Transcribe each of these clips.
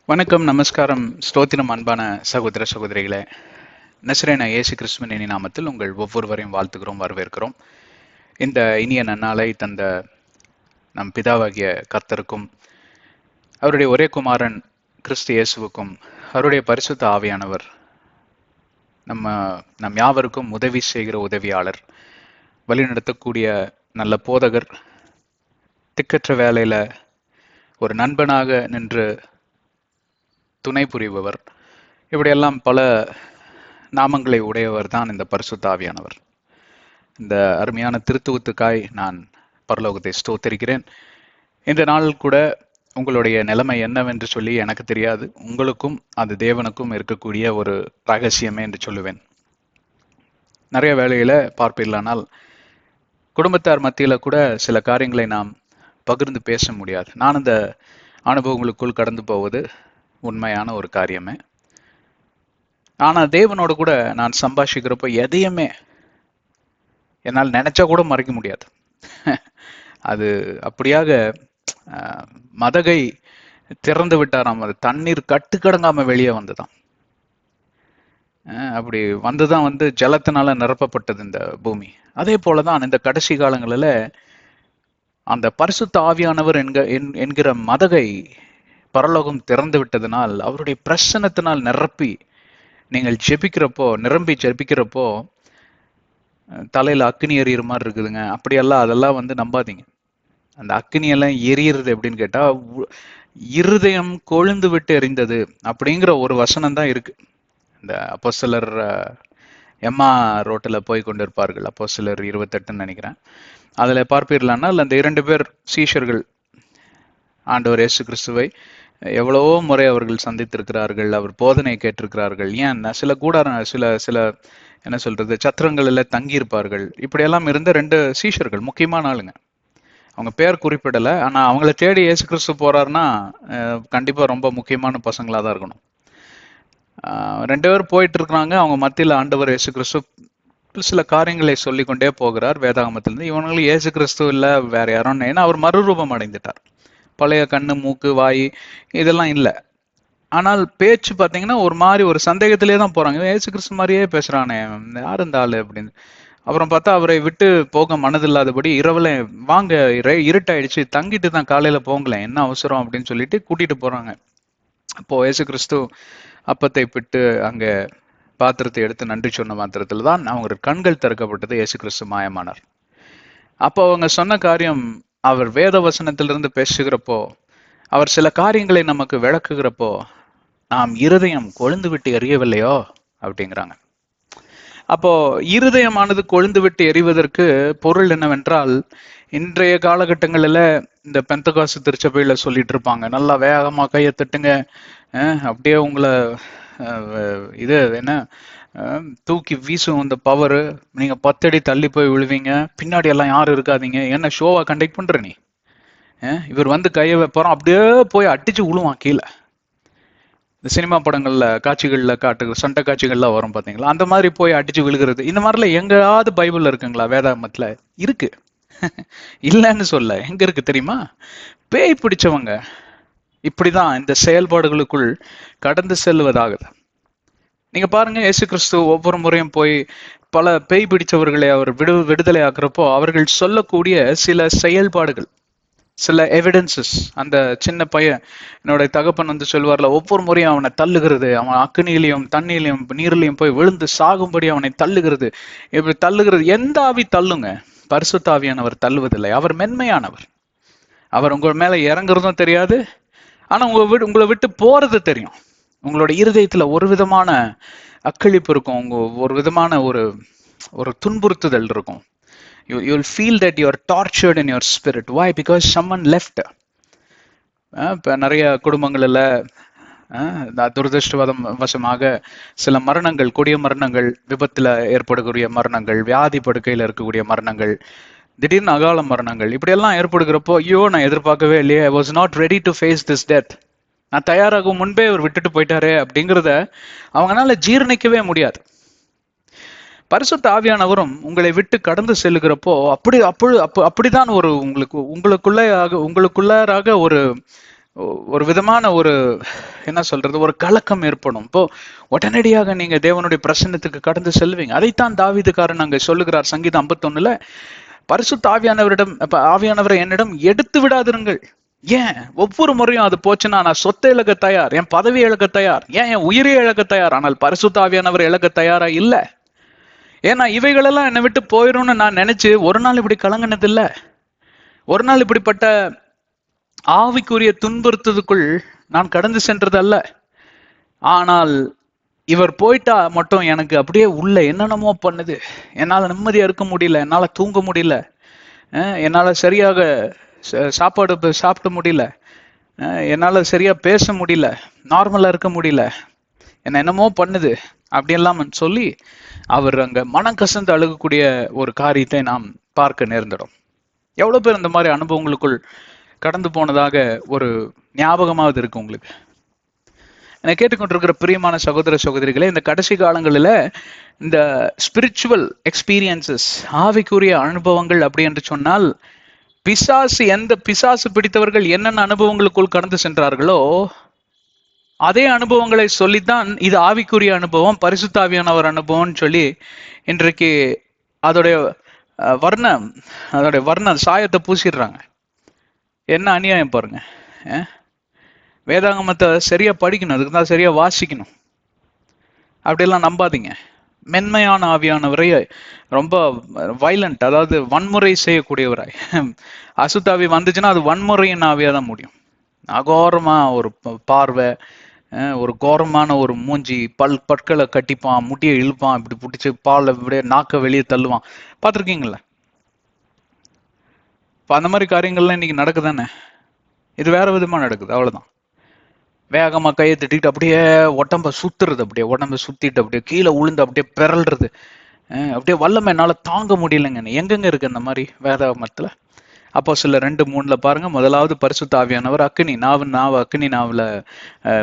வணக்கம், நமஸ்காரம், ஸ்தோத்திரம். அன்பான சகோதர சகோதரிகளே, நசரேன இயேசு கிறிஸ்துவின் இனி நாமத்தில் உங்கள் ஒவ்வொருவரையும் வாழ்த்துகிறோம், வரவேற்கிறோம். இந்த இனிய நன்னாளை தந்த நம் பிதாவாகிய கர்த்தருக்கும், அவருடைய ஒரே குமாரன் கிறிஸ்து இயேசுவுக்கும், அவருடைய பரிசுத்த ஆவியானவர் நம் யாவருக்கும் உதவி செய்கிற உதவியாளர், வழிநடத்தக்கூடிய நல்ல போதகர், திக்கற்ற வேலையில ஒரு நண்பனாக நின்று துணை புரிபவர், இப்படியெல்லாம் பல நாமங்களை உடையவர் தான் இந்த பரிசுத்த ஆவியானவர். இந்த அருமையான திருத்துவத்துக்காய் நான் பரலோகத்தை ஸ்தோத்தரிக்கிறேன். இந்த நாள் கூட உங்களுடைய நிலைமை என்னவென்று சொல்லி எனக்கு தெரியாது, உங்களுக்கும் அது தேவனுக்கும் இருக்கக்கூடிய ஒரு ரகசியமே என்று சொல்லுவேன். நிறைய வேளையில பார்ப்பீர்களானால் குடும்பத்தார் மத்தியில கூட சில காரியங்களை நாம் பகிர்ந்து பேச முடியாது. நான் இந்த அனுபவங்களுக்குள் கடந்து போவது உண்மையான ஒரு காரியமே. ஆனா தேவனோட கூட நான் சம்பாஷிக்கிறப்போ எதையுமே என்னால் நினைச்சா கூட மறைக்க முடியாது. அது அப்படியாக மதகை திறந்து விட்டாராம், அது தண்ணீர் கட்டுக்கடங்காம வெளியே வந்துதான். அப்படி வந்துதான் ஜலத்தினால நிரப்பப்பட்டது இந்த பூமி. அதே போலதான் இந்த கடைசி காலங்களில் அந்த பரிசுத்த ஆவியானவர் என்கிற மதகை பரலோகம் திறந்து விட்டதனால், அவருடைய பிரசன்னத்தினால் நிரப்பி நீங்கள் நிரம்பி ஜெபிக்கிறப்போ தலையில அக்னி எறிகிற மாதிரி இருக்குதுங்க. அப்படியெல்லாம் அதெல்லாம் நம்பாதீங்க. அந்த அக்னியெல்லாம் எரியிறது எப்படின்னு கேட்டா, இருதயம் கொழுந்து விட்டு எரிந்தது அப்படிங்கிற ஒரு வசனம் தான் இருக்கு. இந்த அப்போஸ்தலர் எம்மா ரோட்டில் போய் கொண்டிருப்பார்கள், அப்போஸ்தலர் 28 நினைக்கிறேன். அதுல பார்ப்பீர்களானால் அந்த 2 பேர் சீஷர்கள் ஆண்டவர் இயேசு கிறிஸ்துவை எவ்வளவோ முறை அவர்கள் சந்தித்திருக்கிறார்கள், அவர் போதனை கேட்டிருக்கிறார்கள். ஏன் சில சில என்ன சொல்றது சத்திரங்களில் தங்கியிருப்பார்கள். இப்படியெல்லாம் இருந்த 2 சீஷர்கள், முக்கியமான ஆளுங்க. அவங்க பேர் குறிப்பிடலை, ஆனா அவங்கள தேடி இயேசு கிறிஸ்து போறாருன்னா கண்டிப்பா ரொம்ப முக்கியமான பசங்களா தான் இருக்கணும். 2 பேர் போயிட்டு இருக்கிறாங்க. அவங்க மத்தியில் ஆண்டவர் இயேசு கிறிஸ்து சில காரியங்களை சொல்லிக்கொண்டே போகிறார் வேதாகமத்திலிருந்து. இவங்களும் இயேசு கிறிஸ்து இல்ல வேற யாரும், ஏன்னா அவர் மறுரூபம் அடைந்துட்டார். பழைய கண்ணு மூக்கு வாய் இதெல்லாம் இல்லை. ஆனால் பேச்சு பார்த்தீங்கன்னா ஒரு மாதிரி ஒரு சந்தேகத்திலே தான் போறாங்க. இயேசு கிறிஸ்து மாதிரியே பேசுறானே, யார் இந்த ஆளு அப்படின்னு. அப்புறம் பார்த்தா அவரை விட்டு போக மனதில்லாதபடி இரவுல வாங்க இருட்டாயிடுச்சு, தங்கிட்டு தான் காலையில போங்களேன், என்ன அவசரம் அப்படின்னு சொல்லிட்டு கூட்டிட்டு போறாங்க. அப்போ இயேசு கிறிஸ்து அப்பத்தை பிட்டு அங்க பாத்திரத்தை எடுத்து நன்றி சொன்ன மாத்திரத்துல தான் அவங்க கண்கள் திறக்கப்பட்டது. இயேசு கிறிஸ்து மாயமானார். அப்போ அவங்க சொன்ன காரியம், அவர் வேத வசனத்திலிருந்து பேசுகிறப்போ, அவர் சில காரியங்களை நமக்கு விளக்குகிறப்போ, நாம் இருதயம் கொழுந்து விட்டு எரியவில்லையோ அப்படிங்கிறாங்க. அப்போ இருதயமானது கொழுந்து விட்டு எரிவதற்கு பொருள் என்னவென்றால், இன்றைய காலகட்டங்களில் இந்த பெந்தகாசு திருச்சபையில சொல்லிட்டு இருப்பாங்க, நல்லா வேகமா கையை தட்டுங்க, அப்படியே உங்களை இது என்ன தூக்கி வீசும் அந்த பவரு, நீங்க 10 அடி தள்ளி போய் விழுவீங்க, பின்னாடி எல்லாம் யாரும் இருக்காதீங்க, என்ன ஷோவா கண்டக்ட் பண்ற நீ, இவர் கையை வைப்பாரோம், அப்படியே போய் அடிச்சு விழுவான் கீழே. இந்த சினிமா படங்கள்ல காட்சிகள்ல காட்டுகிற சண்டை காட்சிகள்லாம் வரும் பாத்தீங்களா, அந்த மாதிரி போய் அடிச்சு விழுகிறது. இந்த மாதிரிலாம் எங்கேயாவது பைபிள்ல இருக்குங்களா? வேதாகமத்துல இருக்கு. இல்லைன்னு சொல்ல, எங்க இருக்கு தெரியுமா? பேய் பிடிச்சவங்க இப்படிதான் இந்த செயல்பாடுகளுக்குள் கடந்து செல்வதாகுது. நீங்க பாருங்க, இயேசு கிறிஸ்து ஒவ்வொரு முறையும் போய் பல பேய் பிடிச்சவர்களை அவர் விடுதலை ஆக்குறப்போ அவர்கள் சொல்லக்கூடிய சில செயல்பாடுகள், சில எவிடன்சஸ். அந்த சின்ன பையன், என்னோட தகப்பன் சொல்வார்ல, ஒவ்வொரு முறையும் அவனை தள்ளுகிறது, அவன் அக்னியிலையும் தண்ணியிலையும் நீர்லையும் போய் விழுந்து சாகும்படி அவனை தள்ளுகிறது. இப்படி தள்ளுகிறது. எந்த ஆவி தள்ளுங்க? பரிசுத்த ஆவியானவர் தள்ளுவதில்லை. அவர் மென்மையானவர். அவர் உங்க மேல இறங்குறதும் தெரியாது, ஆனா உங்களை விட்டு போறது தெரியும். உங்களோட இருதயத்துல ஒரு விதமான அக்களிப்பு இருக்கும், உங்க ஒரு விதமான ஒரு துன்புறுத்துதல் இருக்கும். You'll feel that you're tortured in your spirit. Why? Because someone left. இப்போ நிறைய குடும்பங்களில் துரதிருஷ்டவசமாக சில மரணங்கள், கொடிய மரணங்கள், விபத்துல ஏற்படக்கூடிய மரணங்கள், வியாதி படுக்கையில் இருக்கக்கூடிய மரணங்கள், திடீர்னு அகால மரணங்கள், இப்படியெல்லாம் ஏற்படுகிறப்போ, ஐயோ நான் எதிர்பார்க்கவே இல்லையே, I was not ready to face this death, நான் தயாராகும் முன்பே அவர் விட்டுட்டு போயிட்டாரே அப்படிங்கிறத அவங்களால ஜீரணிக்கவே முடியாது. பரிசுத்த ஆவியானவரும் உங்களை விட்டு கடந்து செல்லுகிறப்போ அப்படிதான் ஒரு உங்களுக்குள்ளாராக ஒரு ஒரு விதமான ஒரு என்ன சொல்றது, ஒரு கலக்கம் ஏற்படும். இப்போ உடனடியாக நீங்க தேவனுடைய பிரசன்னத்துக்கு கடந்து செல்வீங்க. அதைத்தான் தாவீதுக்காரன் அங்க சொல்லுகிறார் சங்கீதம் 51ல, பரிசுத்த ஆவியானவரிடம், ஆவியானவரை என்னிடம் எடுத்து விடாதிருங்கள். ஏன் ஒவ்வொரு முறையும் அது போச்சுன்னா நான் சொத்தை இழக்க தயார், என் பதவி இழக்க தயார், ஏன் என் உயிரை இழக்க தயார், ஆனால் பரிசுத்த ஆவியானவர் இழக்க தயாரா இல்ல. ஏன்னா இவைகளெல்லாம் என்னை விட்டு போயிரும்னு நான் நினைச்சு ஒரு நாள் இப்படி கலங்கினது இல்ல. ஒரு நாள் இப்படிப்பட்ட ஆவிக்குரிய துன்புறுத்ததுக்குள் நான் கடந்து சென்றது அல்ல. ஆனால் இவர் போயிட்டா மட்டும் எனக்கு அப்படியே உள்ள என்னென்னமோ பண்ணுது. என்னால நிம்மதியா இருக்க முடியல, என்னால தூங்க முடியல, என்னால சரியாக சாப்பாடு சாப்பிட முடியல, என்னால சரியா பேச முடியல, நார்மலா இருக்க முடியல, என்ன என்னமோ பண்ணுது அப்படியெல்லாம் சொல்லி அவர் அங்க மனம் கசந்து அழுகக்கூடிய ஒரு காரியத்தை நாம் பார்க்க நேர்ந்திடும். எவ்வளவு பேர் இந்த மாதிரி அனுபவங்களுக்குள் கடந்து போனதாக ஒரு ஞாபகமாவது இருக்கு உங்களுக்கு? என்னை கேட்டுக்கொண்டிருக்கிற பிரியமான சகோதர சகோதரிகளே, இந்த கடைசி காலங்களில் இந்த ஸ்பிரிச்சுவல் எக்ஸ்பீரியன்சஸ், ஆவிக்குரிய அனுபவங்கள் அப்படி என்று சொன்னால், பிசாசு பிடித்தவர்கள் என்னென்ன அனுபவங்களுக்குள் கடந்து சென்றார்களோ அதே அனுபவங்களை சொல்லித்தான் இது ஆவிக்குரிய அனுபவம், பரிசுத்த ஆவியானவர் அனுபவம்னு சொல்லி இன்றைக்கு அதோடைய வர்ண சாயத்தை பூசிடுறாங்க. என்ன அநியாயம் பாருங்க. வேதாகமத்தை சரியா படிக்கணும், அதுக்கு தான் சரியா வாசிக்கணும். அப்படியெல்லாம் நம்பாதீங்க. மென்மையான ஆவியானவரை ரொம்ப வைலண்ட், அதாவது வன்முறை செய்யக்கூடியவராய், அசுத்தாவி வந்துச்சுன்னா அது வன்முறையின் ஆவியா தான் முடியும். அகோரமா ஒரு பார்வை, ஒரு கோரமான ஒரு மூஞ்சி, பற்களை கட்டிப்பான், முடியை இழுப்பான், இப்படி பிடிச்சி பால் இப்படியே நாக்க வெளியே தள்ளுவான். பார்த்துருக்கீங்களா? இப்போ அந்த மாதிரி காரியங்கள்லாம் இன்னைக்கு நடக்குதானே? இது வேற விதமா நடக்குது, அவ்வளவுதான். வேகமா கையை திட்டிட்டு அப்படியே உடம்ப சுத்துறது, அப்படியே உடம்ப சுத்திட்டு அப்படியே கீழே உளுந்து அப்படியே பிறல்றது, அப்படியே வல்லமை என்னால தாங்க முடியலைங்க. எங்கெங்க இருக்கு அந்த மாதிரி வேதாகமத்துல? அப்போஸ்தலர் 2:3 பாருங்க. முதலாவது பரிசுத்த ஆவியானவர் அக்கினி அக்கினி நாவுல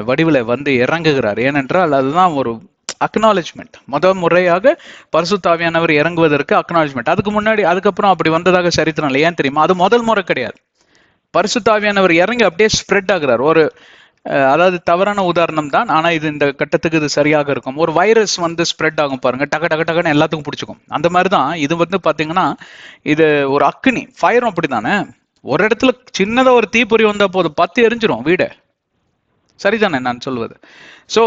வடிவுல வந்து இறங்குகிறார். ஏனென்றால் அதுதான் ஒரு அக்னாலஜ்மெண்ட். முறையாக பரிசுத்த ஆவியானவர் இறங்குவதற்கு அக்னாலஜ்மெண்ட். அதுக்கப்புறம் அப்படி வந்ததாக சரித்திரம் இல்லை. ஏன் தெரியுமா? அது முதல் முறை கிடையாது. பரிசுத்த ஆவியானவர் இறங்கி அப்படியே ஸ்ப்ரெட் ஆகுறார். ஒரு அதாவது தவறான உதாரணம் தான், ஆனா இது இந்த கட்டத்துக்கு இது சரியாக இருக்கும். ஒரு வைரஸ் வந்து ஸ்ப்ரெட் ஆகும் பாருங்க, டக்குன்னு எல்லாத்துக்கும் பிடிச்சிக்கும். அந்த மாதிரிதான் இது வந்து பாத்தீங்கன்னா, இது ஒரு அக்னி, ஃபயரும் அப்படித்தானே. ஒரு இடத்துல சின்னதா ஒரு தீப்பொறி வந்தா போதும், 10 எரிஞ்சிரும் வீடு. சரிதானே நான் சொல்வது? சோ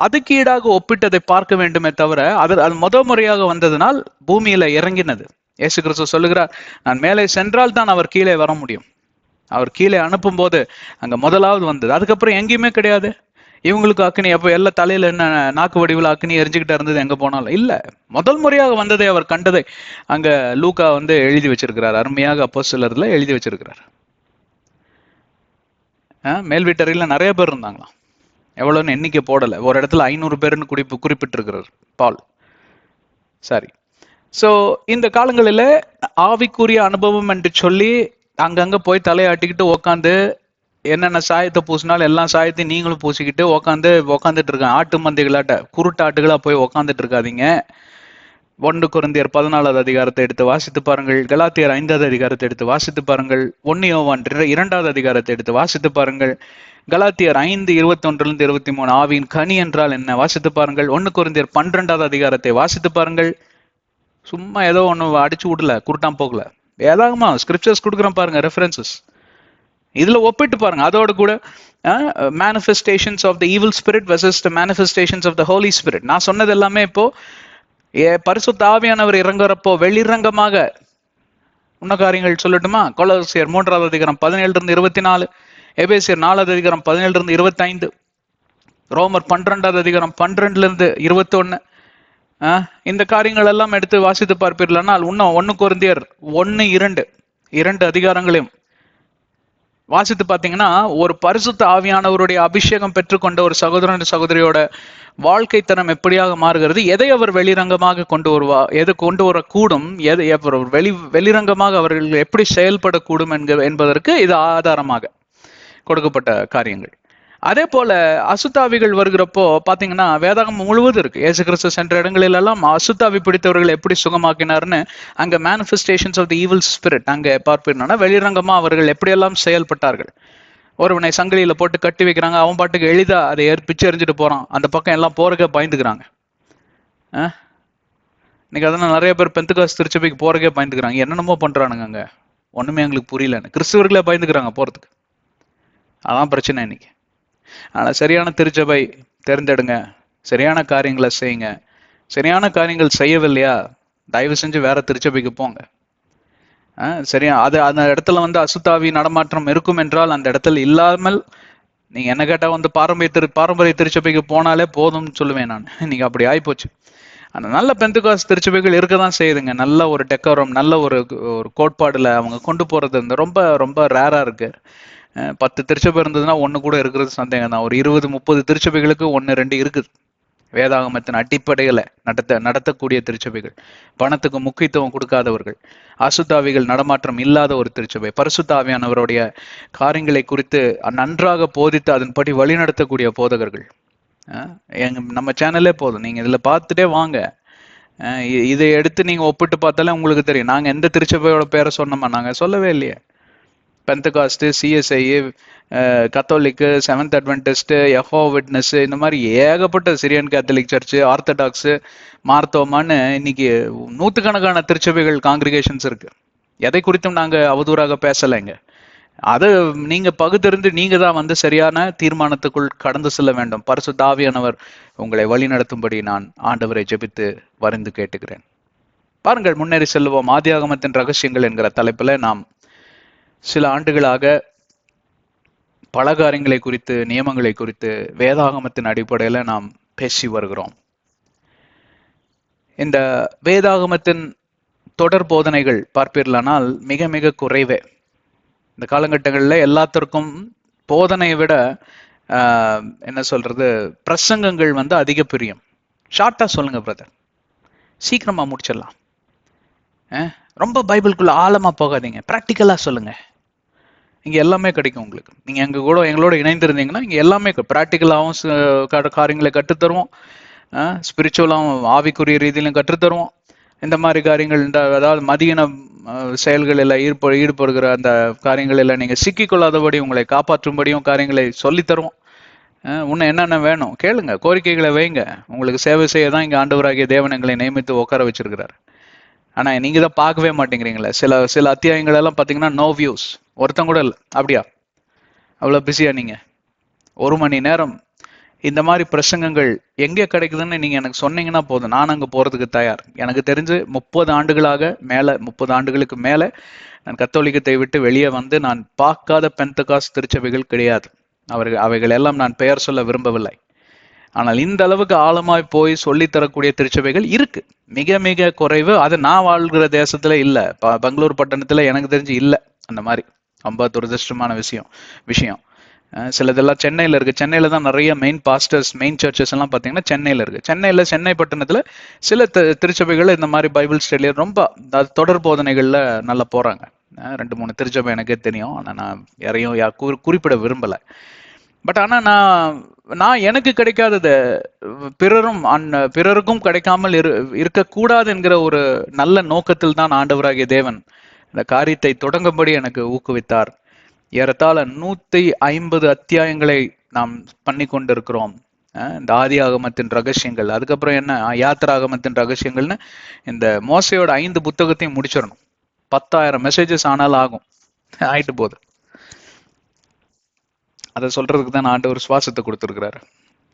அதுக்கு ஈடாக ஒப்பிட்டதை பார்க்க வேண்டுமே தவிர, அது முறையாக வந்ததுனால் பூமியில இறங்கினது. இயேசு கிறிஸ்து சொல்லுகிறார், நான் மேலே சென்றால் தான் அவர் கீழே வர முடியும். அவர் கீழே அனுப்பும் போது அங்க முதலாவது வந்தது. அதுக்கப்புறம் எங்கேயுமே கிடையாது. இவங்களுக்கு அக்னி அப்போ எல்லா தலையில என்ன நாக்கு வடிவில் அக்னி எரிஞ்சுக்கிட்டே இருந்தது எங்க போனாலும் இல்ல. முதல் முறையாக வந்ததை அவர் கண்டதை அங்க லூக்கா வந்து எழுதி வச்சிருக்கிறார். அருமையாக அப்போஸ்தலர்ல எழுதி வச்சிருக்கிறார். மேல் வீட்டறையில நிறைய பேர் இருந்தாங்களாம். எவ்வளவுன்னு எண்ணிக்கை போடல. ஒரு இடத்துல 500 பேருன்னு குறிப்பிட்டிருக்கிறார் பால். சரி. சோ இந்த காலங்களில ஆவிக்குரிய அனுபவம் என்று சொல்லி அங்கங்க போய் தலையாட்டிக்கிட்டு உக்காந்து என்னென்ன சாயத்தை பூசினாலும் எல்லா சாயத்தையும் நீங்களும் பூசிக்கிட்டு உக்காந்துட்டு இருக்காங்க. ஆட்டு மந்தைகளாட்ட குருட்டாட்டுகளா போய் உக்காந்துட்டு இருக்காதீங்க. 1 கொரிந்தியர் 14வது அதிகாரத்தை எடுத்து வாசித்து பாருங்கள். கலாத்தியர் 5வது அதிகாரத்தை எடுத்து வாசித்து பாருங்கள். 1 யோவான் 2வது அதிகாரத்தை எடுத்து வாசித்து பாருங்கள். கலாத்தியர் 5:21-23 ஆவியின் கனி என்றால் என்ன வாசித்து பாருங்கள். 1 கொரிந்தியர் 12வது அதிகாரத்தை வாசித்து பாருங்கள். சும்மா ஏதோ ஒண்ணு அடிச்சு விடல, குருட்டாம் போகல. ஏதாகமா ஸ்கிரிப்சர்ஸ் கொடுக்குறேன் பாருங்க, ரெஃபரன்சஸ். இதுல ஒப்பிட்டு பாருங்க. அதோட கூட manifestations of the evil spirit versus the manifestations of the holy spirit. நான் சொன்னது எல்லாமே இப்போ பரிசுத்த ஆவியானவர் இறங்குறப்போ வெளிரங்கமாக உன்ன காரியங்கள் சொல்லட்டுமா? கொலோசியர் 3வது அதிகாரம் 17-24, எபேசியர் 4வது அதிகாரம் 17-25, ரோமர் 12வது அதிகாரம் 12-21. இந்த காரியங்கள் எல்லாம் எடுத்து வாசித்து பார்ப்பீர்களானால் இன்னும் 1 கொரிந்தியர் 1-2 அதிகாரங்களையும் வாசித்து பார்த்தீங்கன்னா, ஒரு பரிசுத்த ஆவியானவருடைய அபிஷேகம் பெற்றுக்கொண்ட ஒரு சகோதரன் சகோதரியோட வாழ்க்கை தரம் எப்படியாக மாறுகிறது, எதை அவர் வெளிரங்கமாக எது கொண்டு வரக்கூடும், வெளிரங்கமாக அவர்கள் எப்படி செயல்படக்கூடும் என்பதற்கு இது ஆதாரமாக கொடுக்கப்பட்ட காரியங்கள். அதே போல அசுத்தாவிகள் வருகிறப்போ பாத்தீங்கன்னா வேதாகமம் முழுவதும் இருக்கு. இயேசு கிறிஸ்து சென்ற இடங்களில் எல்லாம் அசுத்தாவி பிடித்தவர்கள் எப்படி சுகமாக்கினார்னு அங்க manifestations of the evil spirit அங்க பார்ப்பீங்கன்னா வெளிரங்கமா அவர்கள் எப்படியெல்லாம் செயல்பட்டார்கள். ஒருவனை சங்கிலியில போட்டு கட்டி வைக்கிறாங்க, அவன் பாட்டுக்கு எளிதா அதை பிச்சு எறிஞ்சிட்டு போறான். அந்த பக்கம் எல்லாம் போறக்க பயந்துக்கிறாங்க. இன்னைக்கு அதெல்லாம் நிறைய பேர் பெந்தகாஸ்து திருச்சபைக்கு போறக்கே பயந்துக்கிறாங்க. என்னென்னமோ பண்றானுங்க அங்க, ஒண்ணுமே எங்களுக்கு புரியலன்னு கிறிஸ்தவர்களே பயந்துக்கிறாங்க போறதுக்கு. அதான் பிரச்சனை இன்னைக்கு. ஆனா சரியான திருச்சபை தேர்ந்தெடுங்க, சரியான காரியங்களை செய்யுங்க. சரியான காரியங்கள் செய்யவில்லையா, தயவு செஞ்சு வேற திருச்சபைக்கு போங்க. சரியா, அது அந்த இடத்துல வந்து அசுத்தாவி நடமாற்றம் இருக்கும் என்றால் அந்த இடத்துல இல்லாமல், நீங்க என்ன கேட்டா வந்து பாரம்பரிய திருச்சபைக்கு போனாலே போதும்னு சொல்லுவேன் நான். நீங்க அப்படி ஆயிப்போச்சு. அந்த நல்ல பெந்தகாஸ்து திருச்சபைகள் இருக்கதான் செய்யுதுங்க. நல்ல ஒரு டெக்கோரம், நல்ல ஒரு கோட்பாடுல அவங்க கொண்டு போறது ரொம்ப ரொம்ப ரேரா இருக்கு. 10 திருச்சபை இருந்ததுன்னா ஒண்ணு கூட இருக்கிறது சந்தேகம் தான். ஒரு 20-30 திருச்சபைகளுக்கு 1-2 இருக்குது. வேதாகமத்தின் அடிப்படையில நடத்தக்கூடிய திருச்சபைகள், பணத்துக்கு முக்கியத்துவம் கொடுக்காதவர்கள், அசுத்தாவிகள் நடமாற்றம் இல்லாத ஒரு திருச்சபை, பரிசுத்தாவியானவருடைய காரியங்களை குறித்து நன்றாக போதித்து அதன்படி வழிநடத்தக்கூடிய போதகர்கள். நம்ம சேனலே போதும், நீங்க இதுல பார்த்துட்டே வாங்க. இதை எடுத்து நீங்க ஒப்பிட்டு பார்த்தாலே உங்களுக்கு தெரியும். நாங்க எந்த திருச்சபையோட பேரை சொன்னோமா? நாங்க சொல்லவே இல்லையே. Pentecost, CSI, Catholic, seventh Adventist, Jehovah witness, இந்த மாதிரி ஏகப்பட்ட சிரியன் கேத்தலிக் சர்ச்சு, ஆர்த்தடாக்ஸ், மார்த்தோமான்னு இன்னைக்கு நூற்றுக்கணக்கான திருச்சபைகள், காங்கிரிகேஷன்ஸ் இருக்கு. எதை குறித்தும் நாங்க அவதூறாக பேசலைங்க. அது நீங்க பகுத்தறிந்து நீங்க தான் வந்து சரியான தீர்மானத்துக்குள் கடந்து செல்ல வேண்டும். பரிசுத்த ஆவியானவர் உங்களை வழி நடத்தும்படி நான் ஆண்டவரை ஜெபித்து வரிந்து கேட்டுக்கிறேன். பாருங்கள், முன்னேறி செல்வோம். ஆதியாகமத்தின் ரகசியங்கள் என்கிற தலைப்புல நாம் சில ஆண்டுகளாக பல காரியங்களை குறித்து, நியமங்களை குறித்து வேதாகமத்தின் அடிப்படையில நாம் பேசி வருகிறோம். இந்த வேதாகமத்தின் தொடர் போதனைகள் பார்ப்பீர்களானால் மிக மிக குறைவே. இந்த காலகட்டங்களில் எல்லாத்திற்கும் போதனையை விட என்ன சொல்றது, பிரசங்கங்கள் வந்து அதிக பிரியம். ஷார்ட்டா சொல்லுங்க பிரதர், சீக்கிரமா முடிச்சிடலாம். ரொம்ப பைபிளுக்குள்ள ஆழமா போகாதீங்க, பிராக்டிக்கலா சொல்லுங்க. இங்க எல்லாமே கிடைக்கும் உங்களுக்கு. நீங்க எங்களோட இணைந்திருந்தீங்கன்னா இங்க எல்லாமே பிராக்டிக்கலாகவும் காரியங்களை கற்றுத்தருவோம், ஸ்பிரிச்சுவலாகவும் ஆவிக்குரிய ரீதியிலும் கற்றுத்தருவோம். இந்த மாதிரி காரியங்கள், அதாவது மதியின செயல்களில் ஈடுபடுகிற அந்த காரியங்களில் நீங்க சிக்கிக்கொள்ளாதபடி உங்களை காப்பாற்றும்படியும் காரியங்களை சொல்லித்தருவோம். இன்னும் என்னென்ன வேணும் கேளுங்க, கோரிக்கைகளை வைங்க. உங்களுக்கு சேவை செய்ய தான் இங்க ஆண்டவராகிய தேவன் எங்களை நியமித்து உட்கார வச்சிருக்கிறார். ஆனா நீங்க தான் பார்க்கவே மாட்டேங்கிறீங்களே. சில அத்தியாயங்கள் எல்லாம் பாத்தீங்கன்னா நோ வியூஸ், ஒருத்தம் கூட இல்லை. அப்படியா? அவ்வளவு பிஸியா நீங்க? 1 மணி நேரம் இந்த மாதிரி பிரசங்கங்கள் எங்கே கிடைக்குதுன்னு நீங்க எனக்கு சொன்னீங்கன்னா போதும், நான் அங்க போறதுக்கு தயார். எனக்கு தெரிஞ்சு 30 ஆண்டுகளுக்கு மேல நான் கத்தோலிக்கத்தை விட்டு வெளியே வந்து நான் பார்க்காத பெந்தகாஸ்து திருச்சபைகள் கிடையாது. அவைகள் எல்லாம் நான் பெயர் சொல்ல விரும்பவில்லை. ஆனால் இந்த அளவுக்கு ஆழமாய் போய் சொல்லித்தரக்கூடிய திருச்சபைகள் இருக்கு, மிக மிக குறைவு. அது நான் வாழ்கிற தேசத்துல இல்ல, பெங்களூர் பட்டணத்துல எனக்கு தெரிஞ்சு இல்ல அந்த மாதிரி. ரொம்ப துரதிருஷ்டமான விஷயம். சிலதெல்லாம் சென்னையில இருக்கு. சென்னையில தான் நிறைய மெயின் பாஸ்டர்ஸ், மெயின் சர்ச்சஸ் எல்லாம் பாத்தீங்கன்னா சென்னையில இருக்கு. சென்னை பட்டணத்துல சில திருச்சபைகள் இந்த மாதிரி பைபிள் ஸ்டடியில ரொம்ப தொடர் போதனைகள்ல நல்லா போறாங்க. 2-3 திருச்சபை எனக்கே தெரியும். ஆனா நான் யாரையும் குறிப்பிட விரும்பல. பட் ஆனா நான் எனக்கு கிடைக்காதது பிறருக்கும் கிடைக்காமல் இருக்கக்கூடாது என்கிற ஒரு நல்ல நோக்கத்தில் தான் ஆண்டவராகிய தேவன் இந்த காரியத்தை தொடங்கும்படி எனக்கு ஊக்குவித்தார். ஏறத்தாழ 150 அத்தியாயங்களை நாம் பண்ணி கொண்டிருக்கிறோம். இந்த ஆதியாகமத்தின் ரகசியங்கள், அதுக்கப்புறம் என்ன யாத்திராகமத்தின் ரகசியங்கள்னு இந்த மோசையோட 5 புத்தகத்தையும் முடிச்சிடணும். 10,000 மெசேஜஸ் ஆனாலும் ஆயிட்டு போகுது. அதை சொல்றதுக்கு தான் ஆண்டவர் சுவாசத்தை கொடுத்திருக்கிறாரு.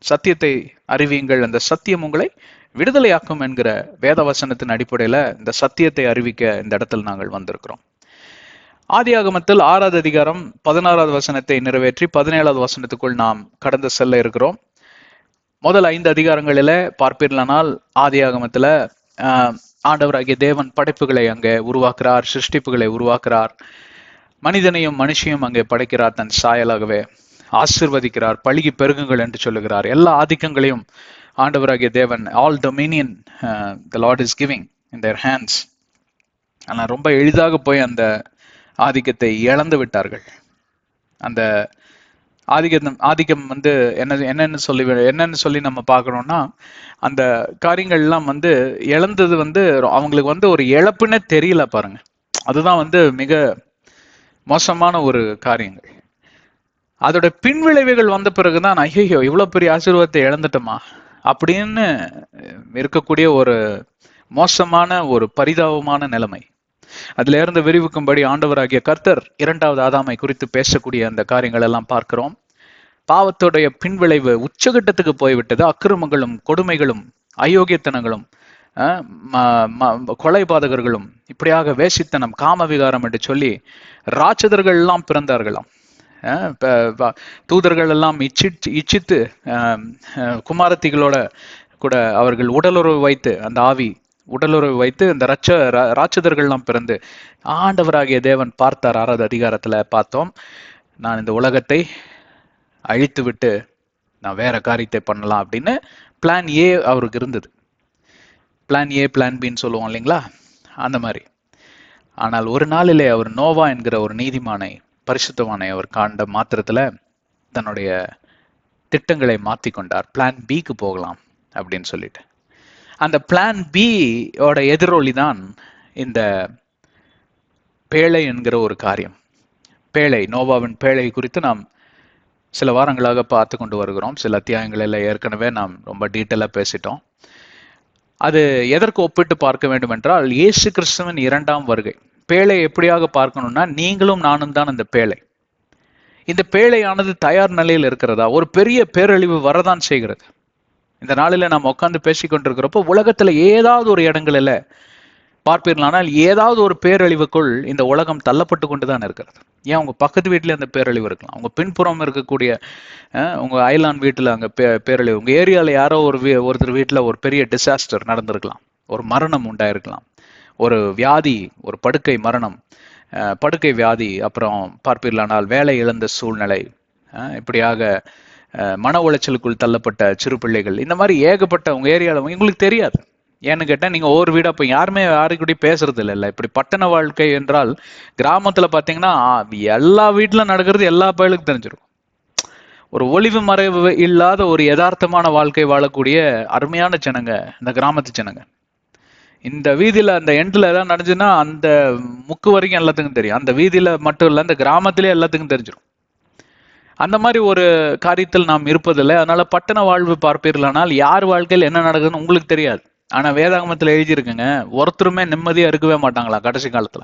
சத்தியத்தை அறிவியுங்கள், அந்த சத்தியம் உங்களை விடுதலையாக்கும் என்கிற வேத வசனத்தின் அடிப்படையில இந்த சத்தியத்தை அறிவிக்க இந்த இடத்துல நாங்கள் வந்திருக்கிறோம். ஆதியாகமத்தில் 6வது அதிகாரம் 16வது வசனத்தை நிறைவேற்றி 17வது வசனத்துக்குள் நாம் கடந்து செல்ல இருக்கிறோம். முதல் 5 அதிகாரங்களில பார்ப்பீர்களானால் ஆதியாகமத்துல ஆண்டவராகிய தேவன் படைப்புகளை அங்கே உருவாக்குறார், சிருஷ்டிப்புகளை உருவாக்குறார், மனிதனையும் மனுஷியும் அங்கே படைக்கிறார், தன் சாயலாகவே ஆசிர்வதிக்கிறார், பழுகி பெருகுங்கள் என்று சொல்லுகிறார். எல்லா ஆதிக்கங்களையும் ஆண்டவராகிய தேவன், all Dominion the Lord is giving in their hands. ஆனால் ரொம்ப எளிதாக போய் அந்த ஆதிக்கத்தை இழந்து விட்டார்கள். அந்த ஆதிக்கம் வந்து என்னன்னு சொல்லி நம்ம பார்க்கணும்னா, அந்த காரியங்கள் எல்லாம் வந்து இழந்தது வந்து அவங்களுக்கு வந்து ஒரு இழப்புன்னே தெரியல பாருங்க. அதுதான் வந்து மிக மோசமான ஒரு காரியங்கள். அதோட பின்விளைவுகள் வந்த பிறகுதான் ஐயோ இவ்வளவு பெரிய ஆசீர்வாதத்தை இழந்துட்டோமா அப்படின்னு இருக்கக்கூடிய ஒரு மோசமான ஒரு பரிதாபமான நிலைமை. அதுல இருந்து விரிவுக்கும்படி ஆண்டவராகிய கர்த்தர் இரண்டாவது ஆதாமை குறித்து பேசக்கூடிய அந்த காரியங்கள் எல்லாம் பார்க்கிறோம். பாவத்துடைய பின்விளைவு உச்சகட்டத்துக்கு போய்விட்டது. அக்கிரமங்களும் கொடுமைகளும் அயோக்கியத்தனங்களும் கொலைபாதகர்களும் இப்படியாக வேசித்தனம் காமவிகாரம் என்று சொல்லி ராட்சதர்கள் எல்லாம் பிறந்தார்களாம். தூதர்கள் எல்லாம் இச்சித்து குமாரத்திகளோட கூட அவர்கள் உடலுறவு வைத்து, அந்த ஆவி உடலுறவு வைத்து இந்த ராட்சதர்கள் எல்லாம் பிறந்து ஆண்டவராகிய தேவன் பார்த்தார். 6வது அதிகாரத்துல பார்த்தோம், நான் இந்த உலகத்தை அழித்து விட்டு நான் வேற காரியத்தை பண்ணலாம் அப்படின்னு பிளான் ஏ அவருக்கு இருந்தது. பிளான் ஏ பிளான் பின்னு சொல்லுவோம் இல்லைங்களா, அந்த மாதிரி. ஆனால் ஒரு நாளிலே அவர் நோவா என்கிற ஒரு நீதிமானை, பரிசுத்தவானை அவர் காண்ட மாத்திரத்துல தன்னுடைய திட்டங்களை மாற்றி கொண்டார். பிளான் பிக்கு போகலாம் அப்படின்னு சொல்லிட்டு. அந்த பிளான் பியோட எதிரொலி தான் இந்த பேழை என்கிற ஒரு காரியம். பேழை, நோவாவின் பேழை குறித்து நாம் சில வாரங்களாக பார்த்து கொண்டு வருகிறோம். சில அத்தியாயங்களில் ஏற்கனவே நாம் ரொம்ப டீட்டெயிலாக பேசிட்டோம். அது எதற்கு ஒப்பிட்டு பார்க்க வேண்டும் என்றால், இயேசு கிறிஸ்துவின் 2ஆம் வருகை. பேழை எப்படியாக பார்க்கணும்னா, நீங்களும் நானும் தான் அந்த பேழை. இந்த பேழையானது தயார் நிலையில் இருக்கிறதா? ஒரு பெரிய பேரழிவு வரதான் செய்கிறது. இந்த நாளில் நாம் உட்காந்து பேசிக்கொண்டிருக்கிறப்போ உலகத்துல ஏதாவது ஒரு இடங்களில் பார்ப்பீர்களானால் ஏதாவது ஒரு பேரழிவுக்குள் இந்த உலகம் தள்ளப்பட்டு கொண்டுதான் இருக்கிறது. ஏன் உங்க பக்கத்து வீட்டுல அந்த பேரழிவு இருக்கலாம், உங்க பின்புறம் இருக்கக்கூடிய உங்க அயலான் வீட்டுல அங்க பேரழிவு, உங்க ஏரியால யாரோ ஒருத்தர் வீட்டுல ஒரு பெரிய டிசாஸ்டர் நடந்திருக்கலாம், ஒரு மரணம் உண்டாயிருக்கலாம், ஒரு வியாதி, ஒரு படுக்கை மரணம், படுக்கை வியாதி, அப்புறம் பார்ப்பீர்களானால் வேலை இழந்த சூழ்நிலை, இப்படியாக மன உளைச்சலுக்குள் தள்ளப்பட்ட சிறு பிள்ளைகள், இந்த மாதிரி ஏகப்பட்ட உங்க ஏரியாவில் உங்களுக்கு தெரியாது. ஏன்னு கேட்டால் நீங்கள் ஒவ்வொரு வீடாக போய் யாருமே யாருக்கூடயும் பேசுறது இல்லை. இப்படி பட்டண வாழ்க்கை என்றால், கிராமத்தில் பார்த்தீங்கன்னா எல்லா வீட்டிலும் நடக்கிறது எல்லா பயலுக்கும் தெரிஞ்சிடும். ஒரு ஒளிவு மறைவு இல்லாத ஒரு யதார்த்தமான வாழ்க்கை வாழக்கூடிய அருமையான ஜனங்க இந்த கிராமத்து ஜனங்க. இந்த வீதியில அந்த எண்டில் ஏதாவது நடந்துச்சுன்னா அந்த முக்கு வரைக்கும் எல்லாத்துக்கும் தெரியும். அந்த வீதியில மட்டும் இல்லை, அந்த கிராமத்திலே எல்லாத்துக்கும் தெரிஞ்சிடும். அந்த மாதிரி ஒரு காரியத்தில் நாம் இருப்பதில்லை. அதனால பட்டண வாழ்வு பார்ப்பீர்களானால் யார் வாழ்க்கையில் என்ன நடக்குதுன்னு உங்களுக்கு தெரியாது. ஆனா வேதாகமத்தில் எழுதியிருக்குங்க, ஒருத்தருமே நிம்மதியா இருக்கவே மாட்டாங்களா கடைசி காலத்துல.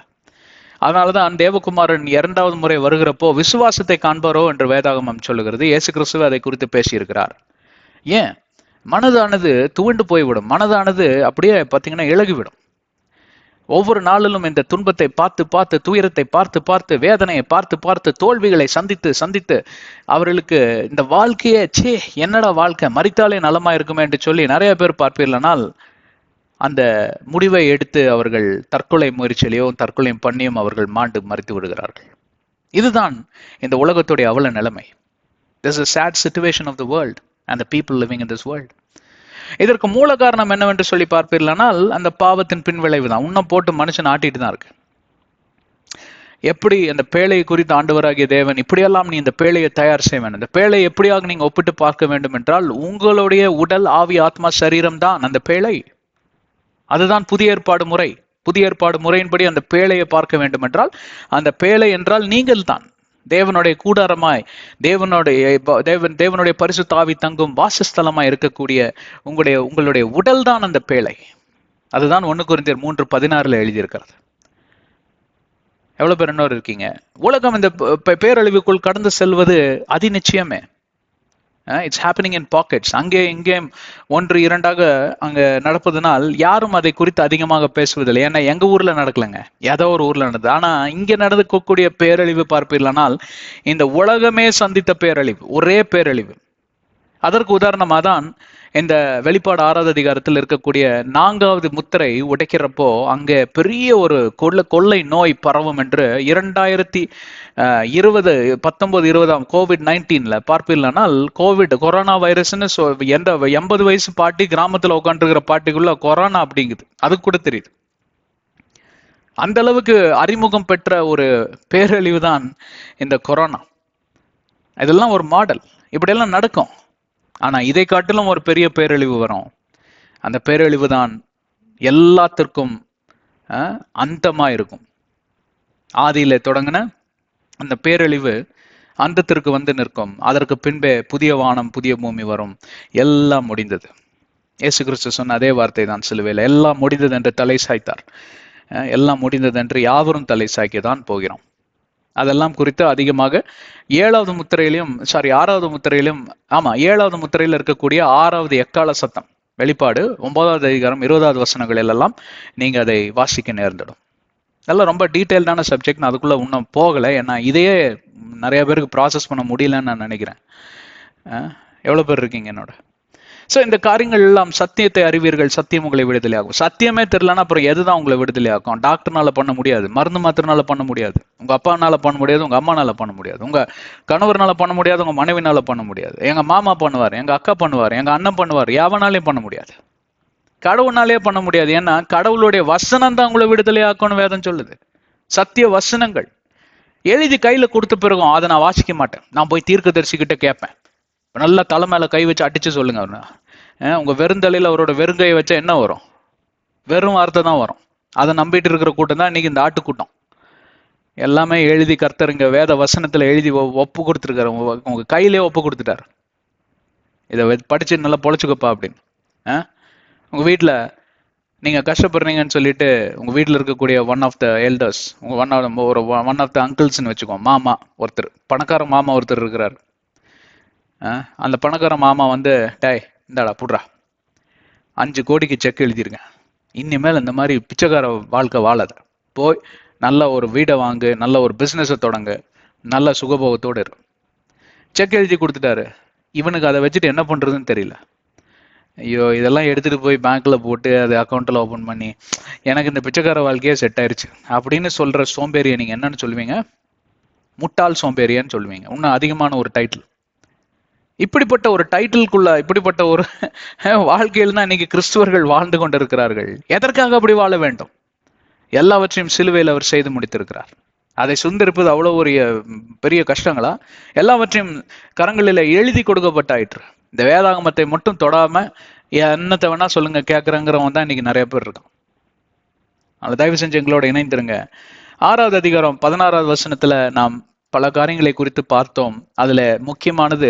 அதனாலதான் தேவகுமாரன் 2வது முறை வருகிறப்போ விசுவாசத்தை காண்பாரோ என்று வேதாகமம் சொல்லுகிறது. இயேசு கிறிஸ்துவ அதை குறித்து பேசியிருக்கிறார். ஏன்? மனதானது துவண்டு போய்விடும். மனதானது அப்படியே பார்த்தீங்கன்னா இழகிவிடும். ஒவ்வொரு நாளிலும் இந்த துன்பத்தை பார்த்து பார்த்து, துயரத்தை பார்த்து பார்த்து, வேதனையை பார்த்து பார்த்து, தோல்விகளை சந்தித்து சந்தித்து அவர்களுக்கு இந்த வாழ்க்கையே என்னடா வாழ்க்கை, மரித்தாலே நலமா இருக்குமே என்று சொல்லி நிறைய பேர் பார்ப்பீர்களானால் அந்த முடிவை எடுத்து அவர்கள் தற்கொலை முயற்சியிலையோ தற்கொலை பண்ணியும் அவர்கள் மாண்டு மறித்து விடுகிறார்கள். இதுதான் இந்த உலகத்துடைய அவல நிலைமை. This is a sad situation of the world and the people living in this world. இதற்கு மூல காரணம் என்னவென்று சொல்லி பார்ப்பீர்களானால் அந்த பாவத்தின் பின்விளைவு தான். உன்னம் போட்டு மனுஷன் ஆட்டிட்டு தான் இருக்கு. எப்படி அந்த பேழையை குறித்து ஆண்டவராகிய தேவன் இப்படியெல்லாம் நீ இந்த பேழையை தயார் செய்ய வேண்டும், இந்த பேழை எப்படியாக நீங்க ஒப்பிட்டு பார்க்க வேண்டும் என்றால், உங்களுடைய உடல், ஆவி, ஆத்மா, சரீரம் தான் அந்த பேழை. அதுதான் புதிய ஏற்பாடு முறை. புதிய ஏற்பாடு முறையின்படி அந்த பேழையை பார்க்க வேண்டும் என்றால், அந்த பேழை என்றால் நீங்கள் தான். தேவனுடைய கூடாரமாய், தேவனுடைய பரிசுத்த ஆவி தங்கும் வாசஸ்தலமாய் இருக்கக்கூடிய உங்களுடைய உடல் தான் அந்த பேழை. அதுதான் 1 கொரிந்தியர் 3:16 எழுதியிருக்கிறது. எவ்வளவு பேர் இன்னொரு இருக்கீங்க? உலகம் இந்த பேரழிவுக்குள் கடந்து செல்வது அதி நிச்சயமே. It's happening in pockets. அங்கே இங்கே 1-2ஆக அங்க நடப்பதனால் யாரும் அதை குறித்து அதிகமாக பேசுவதில்லை. ஏன்னா எங்க ஊர்ல நடக்கலங்க, ஏதோ ஒரு ஊர்ல நடந்தது. ஆனா இங்க நடக்கக்கூடிய பேரழிவு பார்ப்பீர்களானால் இந்த உலகமே சந்தித்த பேரழிவு, ஒரே பேரழிவு. அதற்கு உதாரணமா தான் இந்த வெளிப்பாடு 6வது அதிகாரத்தில் இருக்கக்கூடிய 4வது முத்திரை உடைக்கிறப்போ அங்கே பெரிய ஒரு கொள்ளை நோய் பரவும் என்று 2019 COVID-19 பார்ப்பீர்களானால் கொரோனா வைரஸ்ன்னு 80 வயசு பாட்டி கிராமத்துல உட்காந்துருக்கிற பாட்டிக்குள்ள கொரோனா அப்படிங்குது, அது கூட தெரியுது. அந்த அளவுக்கு அறிமுகம் பெற்ற ஒரு பேரழிவு தான் இந்த கொரோனா. இதெல்லாம் ஒரு மாடல், இப்படியெல்லாம் நடக்கும். ஆனா இதை காட்டிலும் ஒரு பெரிய பேரழிவு வரும். அந்த பேரழிவு தான் எல்லாத்திற்கும் அந்தமா இருக்கும். ஆதியில தொடங்கின அந்த பேரழிவு அந்தத்திற்கு வந்து நிற்கும், அதற்கு பின்பே புதிய வானம் புதிய பூமி வரும், எல்லாம் முடிந்தது. இயேசு கிறிஸ்து சொன்ன அதே வார்த்தை தான் சிலுவையில், எல்லாம் முடிந்தது என்று தலை சாய்த்தார். எல்லாம் முடிந்தது என்று யாவரும் தலை சாய்க்க தான் போகிறோம். அதெல்லாம் குறித்து அதிகமாக ஆறாவது முத்திரையிலும், ஆமா 7வது முத்திரையில் இருக்கக்கூடிய 6வது எக்கால சத்தம், வெளிப்பாடு 9வது அதிகாரம் 20வது வசனங்களில் எல்லாம் நீங்க அதை வாசிக்க நேர்ந்துடும். அதெல்லாம் ரொம்ப டீட்டெயில்டான சப்ஜெக்ட், நான் அதுக்குள்ள இன்னும் போகலை. ஏன்னா இதையே நிறைய பேருக்கு ப்ராசஸ் பண்ண முடியலன்னு நான் நினைக்கிறேன். எவ்வளவு பேர் இருக்கீங்க என்னோட? ஸோ இந்த காரியங்கள் எல்லாம், சத்தியத்தை அறிவீர்கள், சத்தியம் உங்களை விடுதலை ஆகும். சத்தியமே தெரியலன்னா அப்புறம் எதுதான் உங்களை விடுதலை ஆகும்? டாக்டர்னால பண்ண முடியாது, மருந்து மாத்திரனால பண்ண முடியாது, உங்க அப்பானால பண்ண முடியாது, உங்க அம்மானால பண்ண முடியாது, உங்க கணவர்னால பண்ண முடியாது, உங்க மனைவினால பண்ண முடியாது, எங்க மாமா பண்ணுவார், எங்க அக்கா பண்ணுவார், எங்க அண்ணன் பண்ணுவார், எவனாலையும் பண்ண முடியாது. கடவுள்னாலே பண்ண முடியாது. ஏன்னா கடவுளுடைய வசனம் தான் உங்களை விடுதலை ஆக்கணும் வேதம் சொல்லுது. சத்திய வசனங்கள் எழுதி கையில கொடுத்த பிறகும் அதை நான் வாசிக்க மாட்டேன். நான் போய் தீர்க்கதரிசிக்கிட்ட கேட்பேன், நல்லா தலை மேல கை வச்சு அடிச்சு சொல்லுங்க அவரு. உங்க வெறுந்தலையில அவரோட வெறுங்கையை வச்சா என்ன வரும்? வெறும் வார்த்தை தான் வரும். அதை நம்பிட்டு இருக்கிற கூட்டம் தான் இன்னைக்கு இந்த ஆட்டுக்கூட்டம். எல்லாமே எழுதி கர்த்தருங்க வேத வசனத்துல எழுதி ஒப்பு கொடுத்துருக்காரு, உங்க கையிலே ஒப்பு கொடுத்துட்டாரு, இதை படிச்சு நல்லா பொழைச்சுக்கப்பா அப்படின்னு. உங்க வீட்டுல நீங்க கஷ்டப்படுறீங்கன்னு சொல்லிட்டு உங்க வீட்டுல இருக்கக்கூடிய ஒன் ஆஃப் த எல்டர்ஸ், உங்க ஒன் ஆஃப் த அங்கிள்ஸ்ன்னு வச்சுக்கோ, மாமா ஒருத்தர், பணக்கார மாமா ஒருத்தர் இருக்கிறார். அந்த பணக்கார மாமா வந்து, டேய் இந்தாடா புட்றா, 5 கோடிக்கு செக் எழுதிருக்கேன், இனிமேல் இந்த மாதிரி பிச்சைக்கார வாழ்க்கை வாழாத, போய் நல்ல ஒரு வீடை வாங்கு, நல்ல ஒரு பிஸ்னஸை தொடங்கு, நல்ல சுகபோகத்தோடு இரு. செக் எழுதி கொடுத்துட்டாரு. இவனுக்கு அதை வச்சுட்டு என்ன பண்றதுன்னு தெரியல. ஐயோ இதெல்லாம் எடுத்துட்டு போய் பேங்க்ல போட்டு அதை அக்கௌண்ட்ல ஓபன் பண்ணி எனக்கு இந்த பிச்சைக்கார வாழ்க்கையே செட் ஆயிருச்சு அப்படின்னு சொல்ற சோம்பேறியை நீங்க என்னன்னு சொல்லுவீங்க? முட்டாள் சோம்பேறியான்னு சொல்லுவீங்க. இன்னும் அதிகமான ஒரு டைட்டில். இப்படிப்பட்ட ஒரு டைட்டிலுக்குள்ள, இப்படிப்பட்ட ஒரு வாழ்க்கையில் தான் இன்னைக்கு கிறிஸ்துவர்கள் வாழ்ந்து கொண்டிருக்கிறார்கள். எதற்காக அப்படி வாழ வேண்டும்? எல்லாவற்றையும் சிலுவையில் அவர் செய்து முடித்திருக்கிறார். அதை சுந்தரிப்பது அவ்வளவு ஒரு பெரிய கஷ்டங்களா? எல்லாவற்றையும் கரங்களில் எழுதி கொடுக்கப்பட்டாயிற்று. இந்த வேதாகமத்தை மட்டும் தொடாம என்னத்தை வேணா சொல்லுங்க கேட்கறங்கிறவன் தான் இன்னைக்கு நிறைய பேர் இருக்கான். அதனால தயவு செஞ்சு எங்களோட இணைந்திருங்க. 6வது அதிகாரம் 16வது வசனத்துல நாம் பல காரியங்களை குறித்து பார்த்தோம். அதுல முக்கியமானது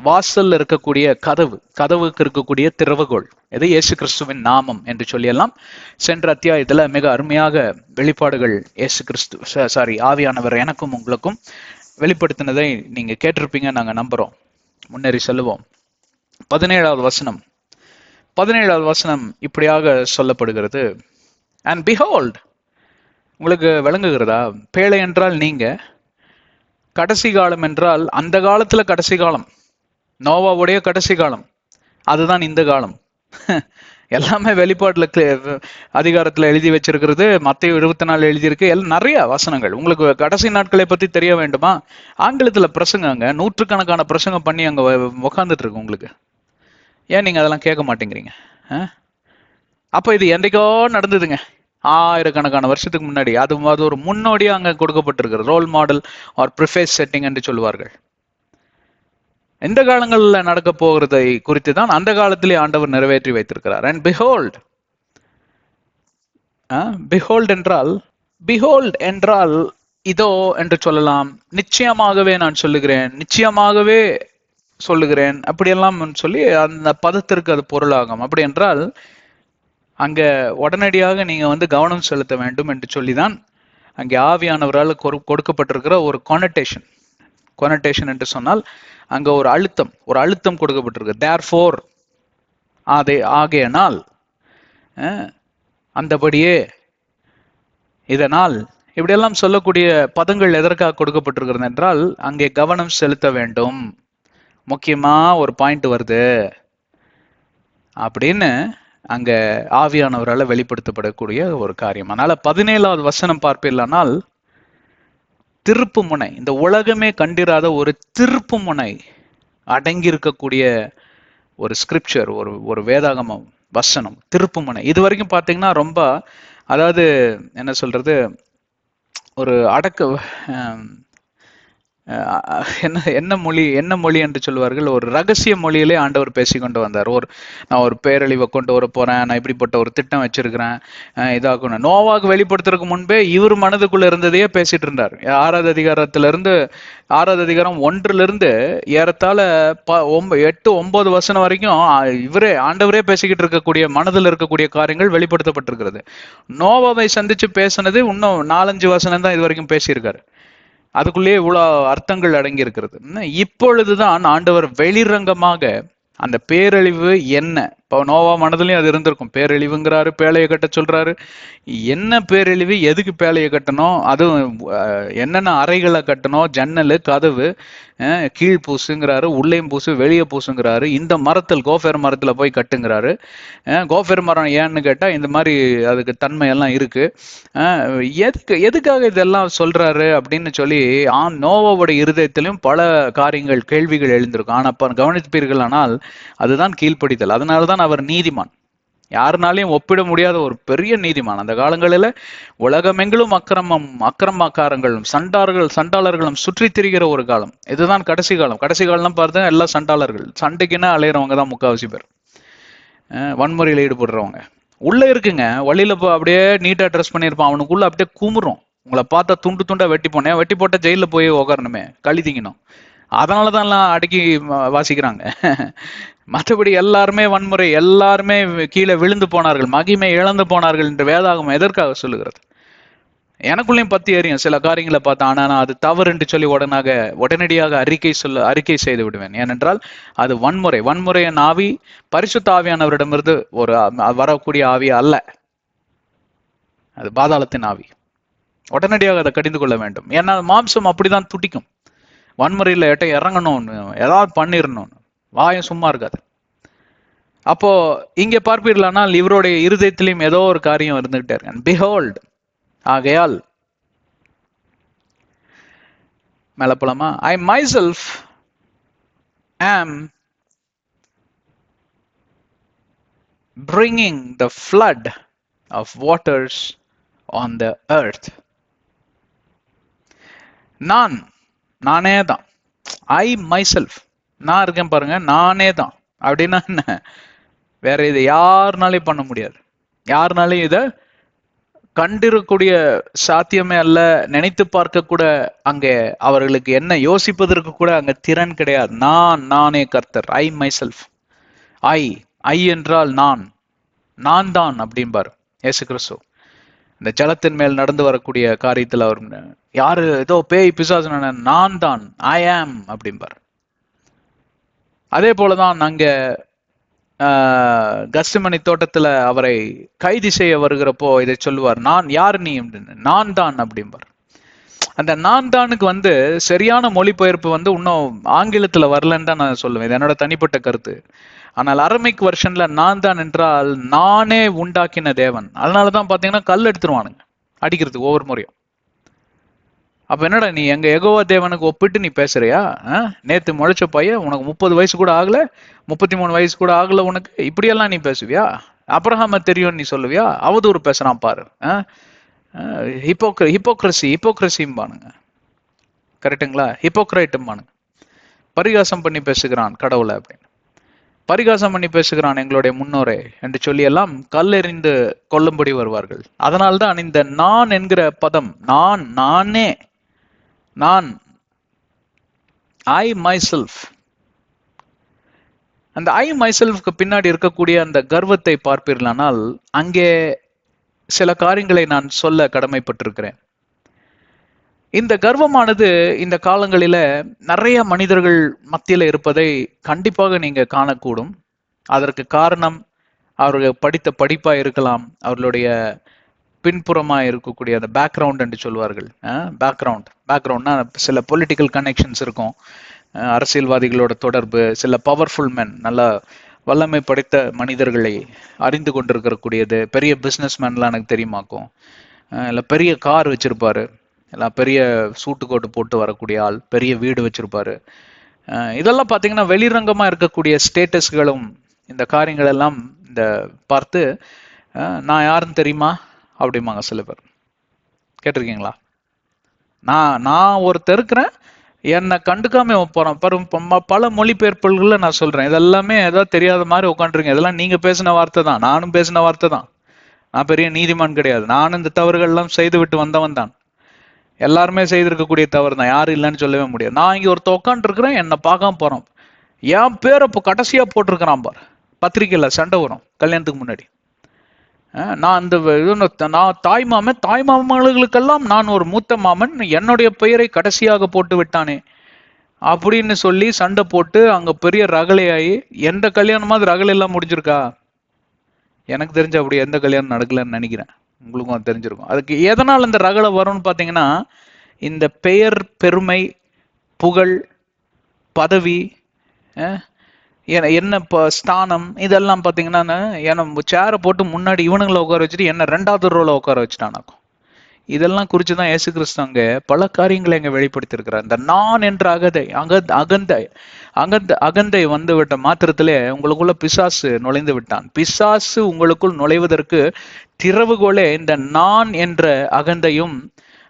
வாசல்ல இருக்கக்கூடிய கதவுக்கு இருக்கக்கூடிய திறவுகோல், இது இயேசு கிறிஸ்துவின் நாமம் என்று சொல்லியெல்லாம் சென்ற அத்தியாயத்துல மிக அருமையாக வெளிப்பாடுகள் இயேசு கிறிஸ்து ஆவியானவர் எனக்கும் உங்களுக்கும் வெளிப்படுத்தினதை நீங்க கேட்டிருப்பீங்க, நாங்க நம்புறோம். முன்னேறி செல்லுவோம். 17வது வசனம் இப்படியாக சொல்லப்படுகிறது. அண்ட் பிஹோல்ட், உங்களுக்கு விளங்குகிறதா? பேழை என்றால் நீங்க, கடைசி காலம் என்றால் அந்த காலத்துல கடைசி காலம், நோவாவுடைய கடைசி காலம், அதுதான் இந்த காலம். எல்லாமே வெளிப்பாட்டுல அதிகாரத்துல எழுதி வச்சிருக்கிறது. மத்தேயு 24 எழுதியிருக்கு. எல்லாம் நிறைய வசனங்கள். உங்களுக்கு கடைசி நாட்களை பத்தி தெரிய வேண்டுமா? ஆங்கிலத்துல பிரசங்க, நூற்றுக்கணக்கான பிரசங்கம் பண்ணி அங்க உக்காந்துட்டு இருக்கு உங்களுக்கு. ஏன் நீங்க அதெல்லாம் கேட்க மாட்டேங்கிறீங்க? அப்ப இது என்றைக்கோ நடந்ததுங்க, ஆயிரக்கணக்கான வருஷத்துக்கு முன்னாடி. அது ஒரு முன்னோடியா அங்க கொடுக்கப்பட்டிருக்கிறது. Role model or preface setting என்று சொல்லுவார்கள். இந்த காலங்கள்ல நடக்க போகிறதை குறித்து தான் அந்த காலத்திலே ஆண்டவர் நிறைவேற்றி வைத்திருக்கிறார். அண்ட் பிஹோல்ட், பிஹோல்ட் என்றால் இதோ என்று சொல்லலாம். நிச்சயமாகவே நான் நிச்சயமாகவே சொல்லுகிறேன் அப்படியெல்லாம் சொல்லி அந்த பதத்திற்கு அது பொருளாகும். அப்படி என்றால் அங்க உடனடியாக நீங்க வந்து கவனம் செலுத்த வேண்டும் என்று சொல்லிதான் அங்கே ஆவியானவரால் கொடுக்கப்பட்டிருக்கிற ஒரு கொனட்டேஷன் என்று சொன்னால் அங்க ஒரு அழுத்தம் கொடுக்கப்பட்டிருக்கு. தேர்ஃபோர், ஆகையினால், அந்தபடியே, இதனால், இப்படியெல்லாம் சொல்லக்கூடிய பதங்கள் எதற்காக கொடுக்கப்பட்டிருக்கிறது என்றால் அங்கே கவனம் செலுத்த வேண்டும். முக்கியமா ஒரு பாயிண்ட் வருது அப்படின்னு அங்க ஆவியானவரால் வெளிப்படுத்தப்படக்கூடிய ஒரு காரியம். அதனால 17வது வசனம் பார்ப்பீர்களானால் திருப்பு முனை, இந்த உலகமே கண்டிராத ஒரு திருப்பு முனை அடங்கி இருக்கக்கூடிய ஒரு ஸ்கிரிப்சர், ஒரு வேதாகம வசனம், திருப்பு முனை. இது வரைக்கும் பாத்தீங்கன்னா ரொம்ப, அதாவது என்ன சொல்றது, ஒரு என்ன என்ன மொழி, என்ன மொழி என்று சொல்வார்கள், ஒரு ரகசிய மொழியிலே ஆண்டவர் பேசிக்கொண்டு வந்தார். நான் ஒரு பேரழிவை கொண்டு வர போறேன், நான் இப்படிப்பட்ட ஒரு திட்டம் வச்சிருக்கிறேன், இதாக்கணும். நோவாக்கு வெளிப்படுத்துறதுக்கு முன்பே இவர் மனதுக்குள்ள இருந்ததையே பேசிட்டு இருந்தார். 6வது அதிகாரம் 1 ஏறத்தாழ 8-9 வசனம் வரைக்கும் ஆண்டவரே பேசிக்கிட்டு இருக்கக்கூடிய மனதில் இருக்கக்கூடிய காரியங்கள் வெளிப்படுத்தப்பட்டிருக்கிறது. நோவாவை சந்திச்சு பேசினது இன்னும் 4-5 வசனம் தான் இது வரைக்கும் பேசியிருக்காரு. அதுக்குள்ளேயே இவ்வளவு அர்த்தங்கள் அடங்கி இருக்கிறது. இப்பொழுதுதான் ஆண்டவர் வெளிரங்கமாக அந்த பேரழிவு என்ன, இப்போ நோவா மனதிலையும் அது இருந்திருக்கும். பேரழிவுங்கிறாரு, பேழையை கட்ட சொல்றாரு. என்ன பேரழிவு, எதுக்கு பேழையை கட்டணும், அதுவும் என்னென்ன அறைகளை கட்டணும், ஜன்னல் கதவு, கீழ் பூசுங்கிறாரு, உள்ளேயும் பூசு வெளியே பூசுங்கிறாரு. இந்த மரத்தில் கோஃபேர் மரத்துல போய் கட்டுங்கிறாரு. கோஃபேர் மரம் ஏன்னு கேட்டா இந்த மாதிரி அதுக்கு தன்மை எல்லாம் இருக்கு. எதுக்காக இதெல்லாம் சொல்றாரு அப்படின்னு சொல்லி நோவாவோட இருதயத்திலும் பல காரியங்கள், கேள்விகள் எழுந்திருக்கும். ஆனா கவனிப்பீர்கள், ஆனால் அதுதான் கீழ்ப்படிதல். அதனாலதான் அவர் நீதிமான், யாருனாலையும் ஒப்பிட முடியாத ஒரு பெரிய நீதிமான். அந்த காலங்களில உலகமெங்கிலும் அக்கிரமக்காரங்களும் சண்டாளர்களும் சுற்றி திரிகிற ஒரு காலம். இதுதான் கடைசி காலம். கடைசி காலம் பார்த்தா எல்லாம் சண்டாளர்கள், சண்டைக்குன்னா அலையிறவங்க தான் முக்காவாசி பேர், வன்முறையில் ஈடுபடுறவங்க. உள்ள இருக்குங்க, வழியில அப்படியே நீட்டா ட்ரெஸ் பண்ணியிருப்பான், அவனுக்குள்ள அப்படியே குமுறும். உங்களை பார்த்தா துண்டு துண்டா வெட்டி போட்ட ஜெயில போய் உக்காரணுமே, களி திங்கணும். அதனாலதான் எல்லாம் அடக்கி வாசிக்கிறாங்க. மற்றபடி எல்லாருமே வன்முறை, எல்லாருமே கீழே விழுந்து போனார்கள், மகிமை இழந்து போனார்கள் என்று வேதாகம் எதற்காக சொல்லுகிறது? எனக்குள்ளேயும் பத்தி எறியும் சில காரியங்களை பார்த்தா. ஆனா நான் அது தவறு என்று சொல்லி உடனடியாக அறிக்கை செய்து விடுவேன். ஏனென்றால் அது வன்முறையின் ஆவி பரிசுத்த ஆவியானவரிடமிருந்து வரக்கூடிய ஆவி அல்ல, அது பாதாளத்தின் ஆவி. உடனடியாக அதை கடிந்து கொள்ள வேண்டும். ஏன்னா மாம்சம் அப்படிதான் துடிக்கும். வன்முறையில் இறங்கணும்னு, ஏதாவது பண்ணிடணும்னு, வாயம் சும்மா இருக்காது. அப்போ இங்க பார்ப்பீர்களானால் இவருடைய இருதயத்திலையும் ஏதோ ஒரு காரியம் இருந்துகிட்டே இருக்கு. பிஹோல்ட், ஆகையால் மேல போலாமா? ஐ myself am bringing the flood of waters on the earth. நானே தான், ஐ myself, நான் இருக்கேன் பாருங்க, நானே தான். அப்படின்னா என்ன? வேற இதை யாருனாலையும் பண்ண முடியாது, யாருனாலையும் இதை கண்டிருக்கக்கூடிய சாத்தியமே அல்ல. நினைத்து பார்க்க கூட அங்கே அவர்களுக்கு என்ன யோசிப்பதற்கு கூட அங்க திறன் கிடையாது. நானே கர்த்தர், ஐ myself. ஐ என்றால் நான் தான் அப்படின்பாரு இயேசு கிறிஸ்து. இந்த ஜலத்தின் மேல் நடந்து வரக்கூடிய காரியத்தில் அவர் யாரு ஏதோ பேய் பிசாசு, நான் தான், ஐ ஆம் அப்படின்பார். அதே போலதான் அங்க கஸ்திமனி தோட்டத்துல அவரை கைது செய்ய வருகிறப்போ இதை சொல்லுவார், நான் யார் நீ அப்படின்னு, நான் தான் அப்படிம்பார். அந்த நான் தானுக்கு சரியான மொழிபெயர்ப்பு இன்னும் ஆங்கிலத்துல வரலன்னு தான் நான் சொல்லுவேன், இது என்னோட தனிப்பட்ட கருத்து. ஆனால் அரமிக் வெர்ஷன்ல நான் தான் என்றால் நானே உண்டாக்கின தேவன். அதனாலதான் பாத்தீங்கன்னா கல் எடுத்துருவானுங்க அடிக்கிறதுக்கு ஒவ்வொரு முறையும். அப்ப என்னடா நீ எங்க யெகோவா தேவனுக்கு ஒப்பிட்டு நீ பேசுறியா? நேத்து முளைச்ச பையன், உனக்கு 30 வயசு கூட ஆகல, 33 வயசு கூட ஆகல, உனக்கு இப்படியெல்லாம் நீ பேசுவியா? அப்ரஹாம தெரியும் நீ சொல்லுவியா? அவதூறு பேசுறான் பாரு. ஹிப்போக்ரசிம்பானுங்க, கரெக்டுங்களா? ஹிப்போக்ரைட்டும்பானுங்க. பரிகாசம் பண்ணி பேசுகிறான் கடவுளை அப்படின்னு, பரிகாசம் பண்ணி பேசுகிறான் எங்களுடைய முன்னோரே என்று சொல்லி எல்லாம் கல்லெறிந்து கொல்லும்படி வருவார்கள். அதனால்தான் இந்த நான் என்கிற பதம், நானே, ஐ myself. அந்த ஐ myselfக்கு பின்னாடி இருக்கக்கூடிய அந்த கர்வத்தை பார்ப்பீர்களானால் அங்கே சில காரியங்களை நான் சொல்ல கடமைப்பட்டிருக்கிறேன். இந்த கர்வமானது இந்த காலங்களில நிறைய மனிதர்கள் மத்தியில இருப்பதை கண்டிப்பாக நீங்க காணக்கூடும். அதற்கு காரணம் அவர்கள் படித்த படிப்பா இருக்கலாம், அவர்களுடைய பின்புறமா இருக்கக்கூடிய அந்த பேக்ரவுண்ட் என்று சொல்வார்கள். பேக்ரவுண்ட்னா சில பொலிட்டிக்கல் கனெக்ஷன்ஸ் இருக்கும், அரசியல்வாதிகளோட தொடர்பு, சில பவர்ஃபுல் மென், நல்ல வல்லமை படைத்த மனிதர்களை அறிந்து கொண்டிருக்கக்கூடியது. பெரிய பிஸ்னஸ் மேன்லாம் எனக்கு தெரியுமாக்கும், இல்லை பெரிய கார் வச்சிருப்பாரு, எல்லாம் பெரிய சூட்டு கோட்டு போட்டு வரக்கூடிய ஆள், பெரிய வீடு வச்சிருப்பாரு. இதெல்லாம் பார்த்தீங்கன்னா வெளிரங்கமா இருக்கக்கூடிய ஸ்டேட்டஸ்களும் இந்த காரியங்கள் எல்லாம் இந்த பார்த்து நான் யாருன்னு தெரியுமா அப்படிம்பாங்க சில பேர். கேட்டிருக்கீங்களா? நான் ஒருத்தர் இருக்கிறேன், என்னை கண்டுக்காம போறான். பல மொழிபெயர்ப்புகள்ல நான் சொல்றேன், இதெல்லாமே ஏதாவது தெரியாத மாதிரி உட்காந்துருங்க. இதெல்லாம் நீங்க பேசின வார்த்தை தான், நானும் பேசின வார்த்தை தான். நான் பெரிய நீதிமான் கிடையாது. நானும் இந்த தவறுகள் எல்லாம் செய்து விட்டு வந்தவன் தான். எல்லாருமே செய்திருக்கக்கூடிய தவறு தான், யாரும் இல்லைன்னு சொல்லவே முடியாது. நான் இங்க ஒருத்த உட்காந்து இருக்கிறேன், என்னை பார்க்காம போறோம். என் பேரை இப்போ கடைசியா போட்டிருக்கிறான் பார், பத்திரிக்கையில சண்டை வரும் கல்யாணத்துக்கு முன்னாடி. நான் அந்த நான் தாய்மாமர்களுக்கெல்லாம் நான் ஒரு மூத்த மாமன், என்னுடைய பெயரை கடைசியாக போட்டு விட்டானே அப்படின்னு சொல்லி சண்டை போட்டு அங்க பெரிய ரகலையாகி, எந்த கல்யாணமாவது ரகலை எல்லாம் முடிஞ்சிருக்கா? எனக்கு தெரிஞ்ச அப்படி எந்த கல்யாணம் நடக்கலன்னு நினைக்கிறேன். உங்களுக்கும் அது தெரிஞ்சிருக்கும். அதுக்கு எதனால் இந்த ரகலை வரும்னு பாத்தீங்கன்னா, இந்த பெயர், பெருமை, புகழ், பதவி, என்ன ஸ்தானம், இதெல்லாம் பாத்தீங்கன்னா என்ன சேரை போட்டு முன்னாடி இவனுங்களை உட்கார வச்சுட்டு என்ன 2வது ரோல உட்கார வச்சுட்டானாக்கும். இதெல்லாம் குறிச்சுதான் இயேசு கிறிஸ்து அங்க பல காரியங்களை இங்க வெளிப்படுத்தியிருக்கிறார். இந்த நான் என்ற அகந்தை வந்து விட்ட மாத்திரத்திலே உங்களுக்குள்ள பிசாசு நுழைந்து விட்டான். பிசாசு உங்களுக்குள் நுழைவதற்கு திறவுகோலே இந்த நான் என்ற அகந்தையும்,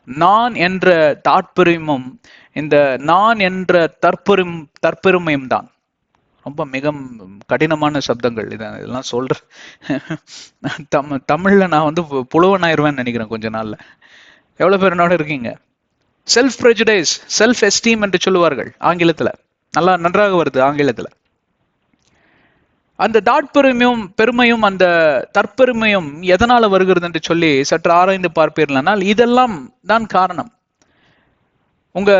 நான் என்ற தாற்பெருமையும், இந்த நான் என்ற தற்பெருமையும் தான். ரொம்ப மிக கடினமான சப்தங்கள் இதெல்லாம் சொல்ற. தமிழ்ல நான் வந்து புலவனாயிருவேன்னு நினைக்கிறேன் கொஞ்ச நாள்ல. எவ்வளவு பேர் என்னோட இருக்கீங்க? செல்ஃப் ப்ரெஜுடைஸ், செல்ஃப் எஸ்டீம் என்று சொல்லுவார்கள் ஆங்கிலத்துல. நன்றாக வருது ஆங்கிலத்துல. அந்த தாட்பெருமையும் பெருமையும் அந்த தற்பெருமையும் எதனால வருகிறது என்று சொல்லி சற்று ஆராய்ந்து பார்ப்பீர்களானால் இதெல்லாம் தான் காரணம். உங்க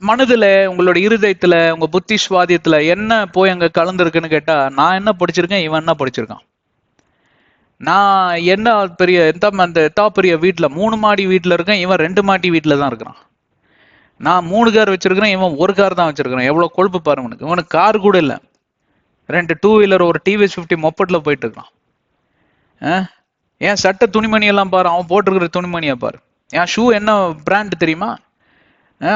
மனதுல, உங்களோட இருதயத்துல, உங்க புத்தி சுவாதியத்துல என்ன போய் அங்க கலந்துருக்குன்னு கேட்டா, நான் என்ன படிச்சிருக்கேன், இவன் என்ன படிச்சிருக்கான், நான் என்ன பெரிய பெரிய வீட்டுல 3 மாடி வீட்டுல இருக்கேன், இவன் 2 மாடி வீட்டுல தான் இருக்கிறான். நான் 3 கார் வச்சிருக்கிறேன், இவன் 1 கார் தான் வச்சிருக்கிறான். எவ்வளவு கொழுப்பு பாருங்க உனக்கு. இவனுக்கு கார் கூட இல்லை, 2 2 வீலர், ஒரு டிவிஎஸ் 50 மொப்பட்ல போயிட்டு இருக்கான். ஏன் சட்டை துணிமணி எல்லாம் பாரு, அவன் போட்டிருக்கிற துணிமணியை பாரு. என் ஷூ என்ன பிராண்ட் தெரியுமா?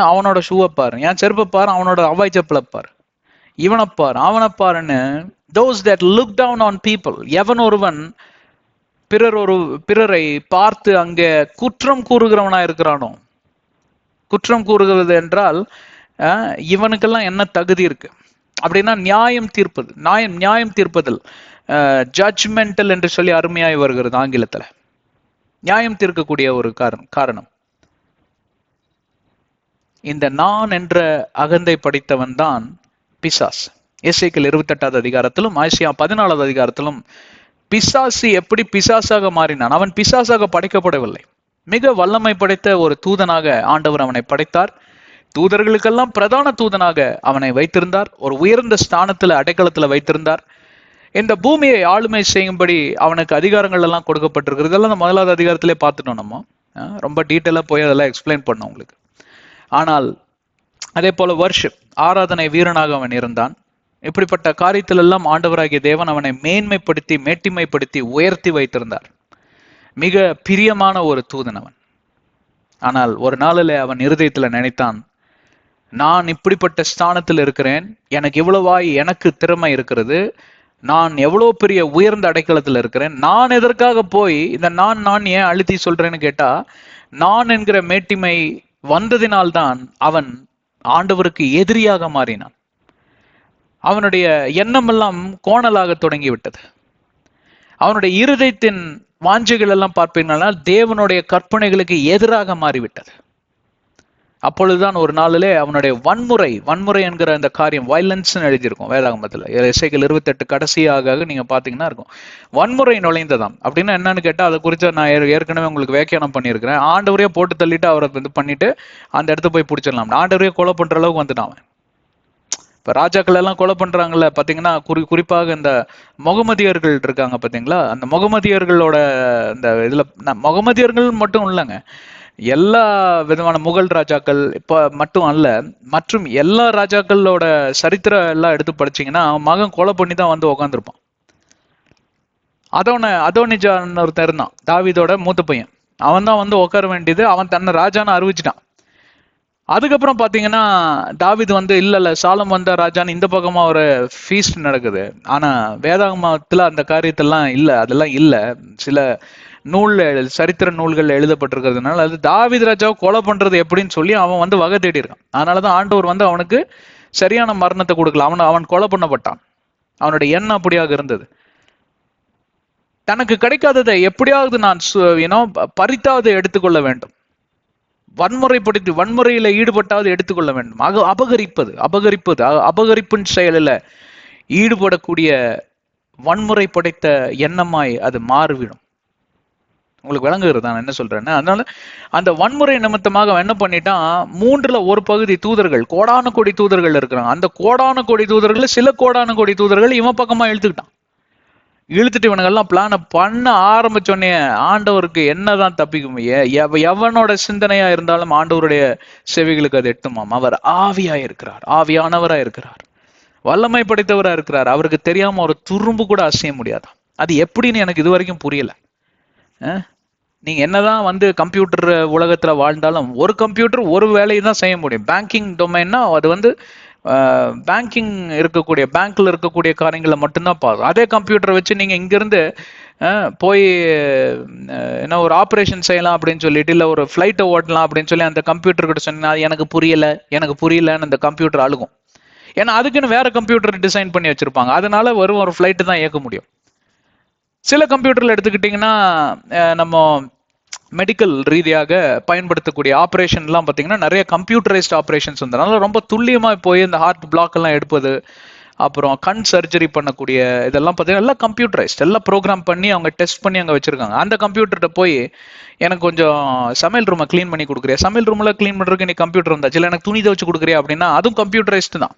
அவனோட ஷூவை பாரு. என் செருப்பை பாரு, அவனோட அவாய் செப்பலை பாரு. இவனை பாரு, அவனை பாருன்னு those that look down on people, எவன் ஒருவன் பிறரை பார்த்து அங்கே குற்றம் கூறுகிறவனா இருக்கிறானோ. குற்றம் கூறுகிறது என்றால் இவனுக்கெல்லாம் என்ன தகுதி இருக்கு அப்படின்னா நியாயம் தீர்ப்பதில் ஜட்ஜ்மெண்டல் என்று சொல்லி அருமையாய் வருகிறது ஆங்கிலத்துல. நியாயம் தீர்க்கக்கூடிய ஒரு காரணம். இந்த நான் என்ற அகந்தை படித்தவன் தான் பிசாஸ். எசேக்கியேல் 28வது அதிகாரத்திலும் ஆசியா 14வது அதிகாரத்திலும் பிசாசு எப்படி பிசாசாக மாறினான். அவன் பிசாசாக படைக்கப்படவில்லை, மிக வல்லமை படைத்த ஒரு தூதனாக ஆண்டவர் அவனை படைத்தார். தூதர்களுக்கெல்லாம் பிரதான தூதனாக அவனை வைத்திருந்தார். ஒரு உயர்ந்த ஸ்தானத்துல, அடைக்கலத்துல வைத்திருந்தார். இந்த பூமியை ஆளுமை செய்யும்படி அவனுக்கு அதிகாரங்கள் எல்லாம் கொடுக்கப்பட்டிருக்கிறது. இதெல்லாம் 1வது அதிகாரத்திலே பார்த்துட்டோம் நம்ம. ரொம்ப டீட்டெயிலா போய் அதெல்லாம் எக்ஸ்பிளைன் பண்ணோம் உங்களுக்கு. ஆனால் அதே போல வர்ஷிப், ஆராதனை வீரனாக அவன் இருந்தான். இப்படிப்பட்ட காரியத்திலெல்லாம் ஆண்டவராகிய தேவன் அவனை மேன்மைப்படுத்தி மேட்டிமைப்படுத்தி உயர்த்தி வைத்திருந்தார். மிக பிரியமான ஒரு தூதன் அவன். ஆனால் ஒரு நாளில் அவன் இருதயத்துல நினைத்தான், நான் இப்படிப்பட்ட ஸ்தானத்தில் இருக்கிறேன், எனக்கு திறமை இருக்கிறது, நான் எவ்வளவு பெரிய உயர்ந்த அடைக்கலத்துல இருக்கிறேன், நான் எதற்காக போய் இந்த நான் ஏன் அழுத்தி சொல்றேன்னு கேட்டா, நான் என்கிற மேட்டிமை வந்ததினால்தான் அவன் ஆண்டவருக்கு எதிரியாக மாறினான். அவனுடைய எண்ணமெல்லாம் கோணலாக தொடங்கிவிட்டது. அவனுடைய இருதயத்தின் வாஞ்சைகள் எல்லாம் பார்ப்பீங்கன்னா தேவனுடைய கற்பனைகளுக்கு எதிராக மாறிவிட்டது. அப்பொழுதுதான் ஒரு நாளிலே அவனுடைய வன்முறை என்கிற அந்த காரியம், வயலன்ஸ் எழுதியிருக்கும் வேதாகமத்துல. எசேக்கியேல் 28 கடைசியாக நீங்க பாத்தீங்கன்னா இருக்கும், வன்முறை நுழைந்ததாம். அப்படின்னா என்னன்னு கேட்டா, அதை குறித்து நான் ஏற்கனவே உங்களுக்கு வியாக்கியானம் பண்ணியிருக்கிறேன். ஆண்டவரையே போட்டு தள்ளிட்டு அவரை பண்ணிட்டு அந்த இடத்த போய் பிடிச்சிடலாம். ஆண்டவரையே கொலை பண்ற அளவுக்கு வந்துட்டான். இப்ப ராஜாக்கள் எல்லாம் கொலை பண்றாங்கல்ல பாத்தீங்கன்னா, குறிப்பாக இந்த முகமதியர்கள் இருக்காங்க பாத்தீங்களா, அந்த முகமதியர்களோட இந்த இதுல முகமதியர்கள் மட்டும் இல்லைங்க, எல்லா விதமான முகல் ராஜாக்கள் இப்ப மட்டும் அல்ல, மற்றும் எல்லா ராஜாக்களோட சரித்திரம் எல்லாம் எடுத்து படிச்சீங்கன்னா மகன் கொலை பண்ணி தான் வந்து உக்காந்துருப்பான். அதோனிஜான்னு ஒருத்தன் இருந்தான், தாவீதோட மூத்த பையன். அவன் தான் வந்து உட்கார வேண்டியது, அவன் தன்னை ராஜான்னு அறிவிச்சிட்டான். அதுக்கப்புறம் பாத்தீங்கன்னா தாவீது வந்து இல்ல சாலம் வந்த ராஜான்னு இந்த பக்கமா ஒரு ஃபீஸ்ட் நடக்குது. ஆனா வேதாகமத்துல அந்த காரியத்தெல்லாம் இல்ல, அதெல்லாம் இல்ல. சில சரித்திர நூல்கள் எழுதப்பட்டிருக்கிறதுனால அது தாவீது ராஜாவை கொலை பண்றது எப்படின்னு சொல்லி அவன் வந்து வகை தேடி இருக்கான். அதனாலதான் ஆண்டவர் வந்து அவனுக்கு சரியான மரணத்தை கொடுக்கல. அவன் கொலை பண்ணப்பட்டான். அவனுடைய எண்ணம் அப்படியாக இருந்தது. தனக்கு கிடைக்காததை எப்படியாவது நான் பறித்தாவது எடுத்துக்கொள்ள வேண்டும், வன்முறையில ஈடுபட்டாவது எடுத்துக்கொள்ள வேண்டும். அபகரிப்பின் செயலில் ஈடுபடக்கூடிய வன்முறை படைத்த எண்ணமாய் அது மாறிவிடும். உங்களுக்கு விளங்குகிறது நான் என்ன சொல்றேன்னு. அதனால அந்த வன்முறை நிமித்தமாக அவன் என்ன பண்ணிட்டான், 1/3 பகுதி தூதர்கள், கோடான கோடி தூதர்கள் இருக்கிறாங்க. அந்த கோடான கோடி தூதர்கள் சில கோடான கோடி தூதர்கள் இவன் பக்கமா இழுத்துட்டு இவனுங்கெல்லாம் பிளான பண்ண ஆரம்பிச்சோடனே ஆண்டவருக்கு என்னதான் தப்பிக்கும்? எவனோட சிந்தனையா இருந்தாலும் ஆண்டவருடைய செவிகளுக்கு அது எட்டுமாம். அவர் ஆவியா இருக்கிறார், ஆவியானவரா இருக்கிறார், வல்லமை படைத்தவரா இருக்கிறார். அவருக்கு தெரியாம ஒரு துரும்பு கூட அசைய முடியாது. அது எப்படின்னு எனக்கு இது வரைக்கும் புரியல. நீங்க என்னதான் வந்து கம்ப்யூட்டர் உலகத்துல வாழ்ந்தாலும் ஒரு கம்ப்யூட்டர் ஒரு வேலையை தான் செய்ய முடியும். பேங்கிங் டொமைன்னா அது வந்து பேங்கிங் இருக்கக்கூடிய பேங்க்ல இருக்கக்கூடிய காரியங்களை மட்டும்தான் பார்க்கும். அதே கம்ப்யூட்டரை வச்சு நீங்க இங்கிருந்து போய் என்ன ஒரு ஆப்ரேஷன் செய்யலாம் அப்படின்னு சொல்லிட்டு, இல்லை ஒரு ஃப்ளைட்டை ஓட்டலாம் அப்படின்னு சொல்லி அந்த கம்ப்யூட்டர் கிட்ட சொன்னீங்கன்னா எனக்கு புரியலன்னு அந்த கம்ப்யூட்டர் அழுகும். ஏன்னா அதுக்குன்னு வேற கம்ப்யூட்டர் டிசைன் பண்ணி வச்சிருப்பாங்க. அதனால ஒரு ஃப்ளைட்டு தான் இயக்க முடியும். சில கம்ப்யூட்டர்ல எடுத்துக்கிட்டிங்கன்னா நம்ம மெடிக்கல் ரீதியாக பயன்படுத்தக்கூடிய ஆப்ரேஷன்லாம் பார்த்தீங்கன்னா நிறைய கம்ப்யூட்டரைஸ்ட் ஆப்ரேஷன்ஸ் வந்ததுனால ரொம்ப துல்லியமாக போய் இந்த ஹார்ட் பிளாக் எல்லாம் எடுப்பது, அப்புறம் கண் சர்ஜரி பண்ணக்கூடிய இதெல்லாம் பார்த்தீங்கன்னா எல்லாம் கம்ப்யூட்டரைஸ்ட், எல்லாம் ப்ரோக்ராம் பண்ணி அவங்க டெஸ்ட் பண்ணி அங்கே வச்சிருக்காங்க. அந்த கம்ப்யூட்டர்கிட்ட போய் எனக்கு கொஞ்சம் சமையல் ரூமை க்ளீன் பண்ணி கொடுக்குறியா, சமையல் ரூமில் க்ளீன் பண்ணுறதுக்கு நீ கம்ப்யூட்டர் வந்தாச்சு, இல்லை எனக்கு துணி துவைச்சு கொடுக்குறியா அப்படின்னா அதுவும் கம்ப்யூட்டரைஸ்டு தான்.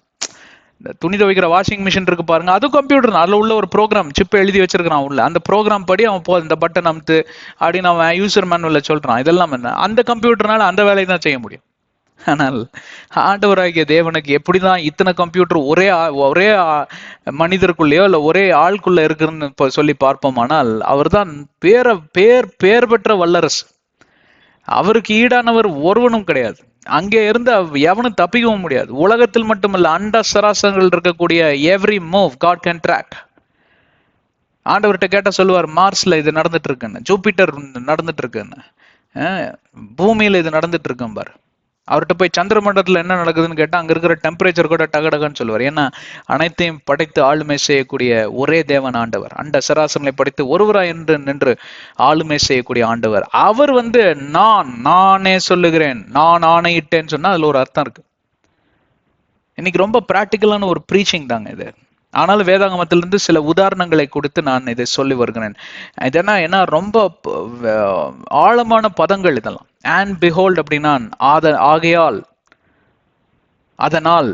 இந்த துணி துவைக்கிற வாஷிங் மிஷின் இருக்கு பாருங்க, அதுவும் கம்ப்யூட்டர் தான். அதில் உள்ள ஒரு ப்ரோக்ராம் சிப்பை எழுதி வச்சிருக்கான் உள்ள, அந்த ப்ரோக்ராம் படி அவன் இந்த பட்டன் அமுத்து அப்படின்னு அவன் யூசர் மேனுவல்ல சொல்றான். இதெல்லாம் என்ன அந்த கம்ப்யூட்டர்னால அந்த வேலையை தான் செய்ய முடியும். ஆனால் ஆண்டவராகிய தேவனுக்கு எப்படிதான் இத்தனை கம்ப்யூட்டர் ஒரே மனிதருக்குள்ளேயோ இல்லை ஒரே ஆளுக்குள்ள இருக்குன்னு சொல்லி பார்ப்போமானால் அவர் தான் பேர் பெற்ற வல்லரசு. அவருக்கு ஈடானவர் ஒருவனும் கிடையாது. அங்கே இருந்து எவனும் தப்பிக்கவும் முடியாது. உலகத்தில் மட்டுமல்ல, அண்ட சராசரங்கள் இருக்கக்கூடிய every move God can track. ஆண்டவர்கிட்ட கேட்ட சொல்லுவார், மார்ஸ்ல இது நடந்துட்டு இருக்குன்னு, ஜூபிட்டர் நடந்துட்டு இருக்குன்னு, பூமியில இது நடந்துட்டு இருக்கும் பாரு. அவர்கிட்ட போய் சந்திர மண்டலத்துல என்ன நடக்குதுன்னு கேட்டா அங்க இருக்கிற டெம்பரேச்சர் கூட டகடகன்னு சொல்லுவார். ஏன்னா அனைத்தையும் படைத்து ஆளுமை செய்யக்கூடிய ஒரே தேவன் ஆண்டவர், அண்ட சராசரங்களை படைத்து ஒருவராய் என்று நின்று ஆளுமை செய்யக்கூடிய ஆண்டவர். அவர் வந்து நானே சொல்லுகிறேன், நான் ஆணையிட்டேன்னு சொன்னா அதுல ஒரு அர்த்தம் இருக்கு. இன்னைக்கு ரொம்ப பிராக்டிக்கலான ஒரு ப்ரீச்சிங் தாங்க இது. ஆனாலும் வேதாகமத்திலிருந்து சில உதாரணங்களை கொடுத்து நான் இதை சொல்லி வருகிறேன். இதெல்லாம் ஏன்னா ரொம்ப ஆழமான பதங்கள் இதெல்லாம். அண்ட் பிஹோல்ட் அப்படின்னா ஆகையால், அதனால்,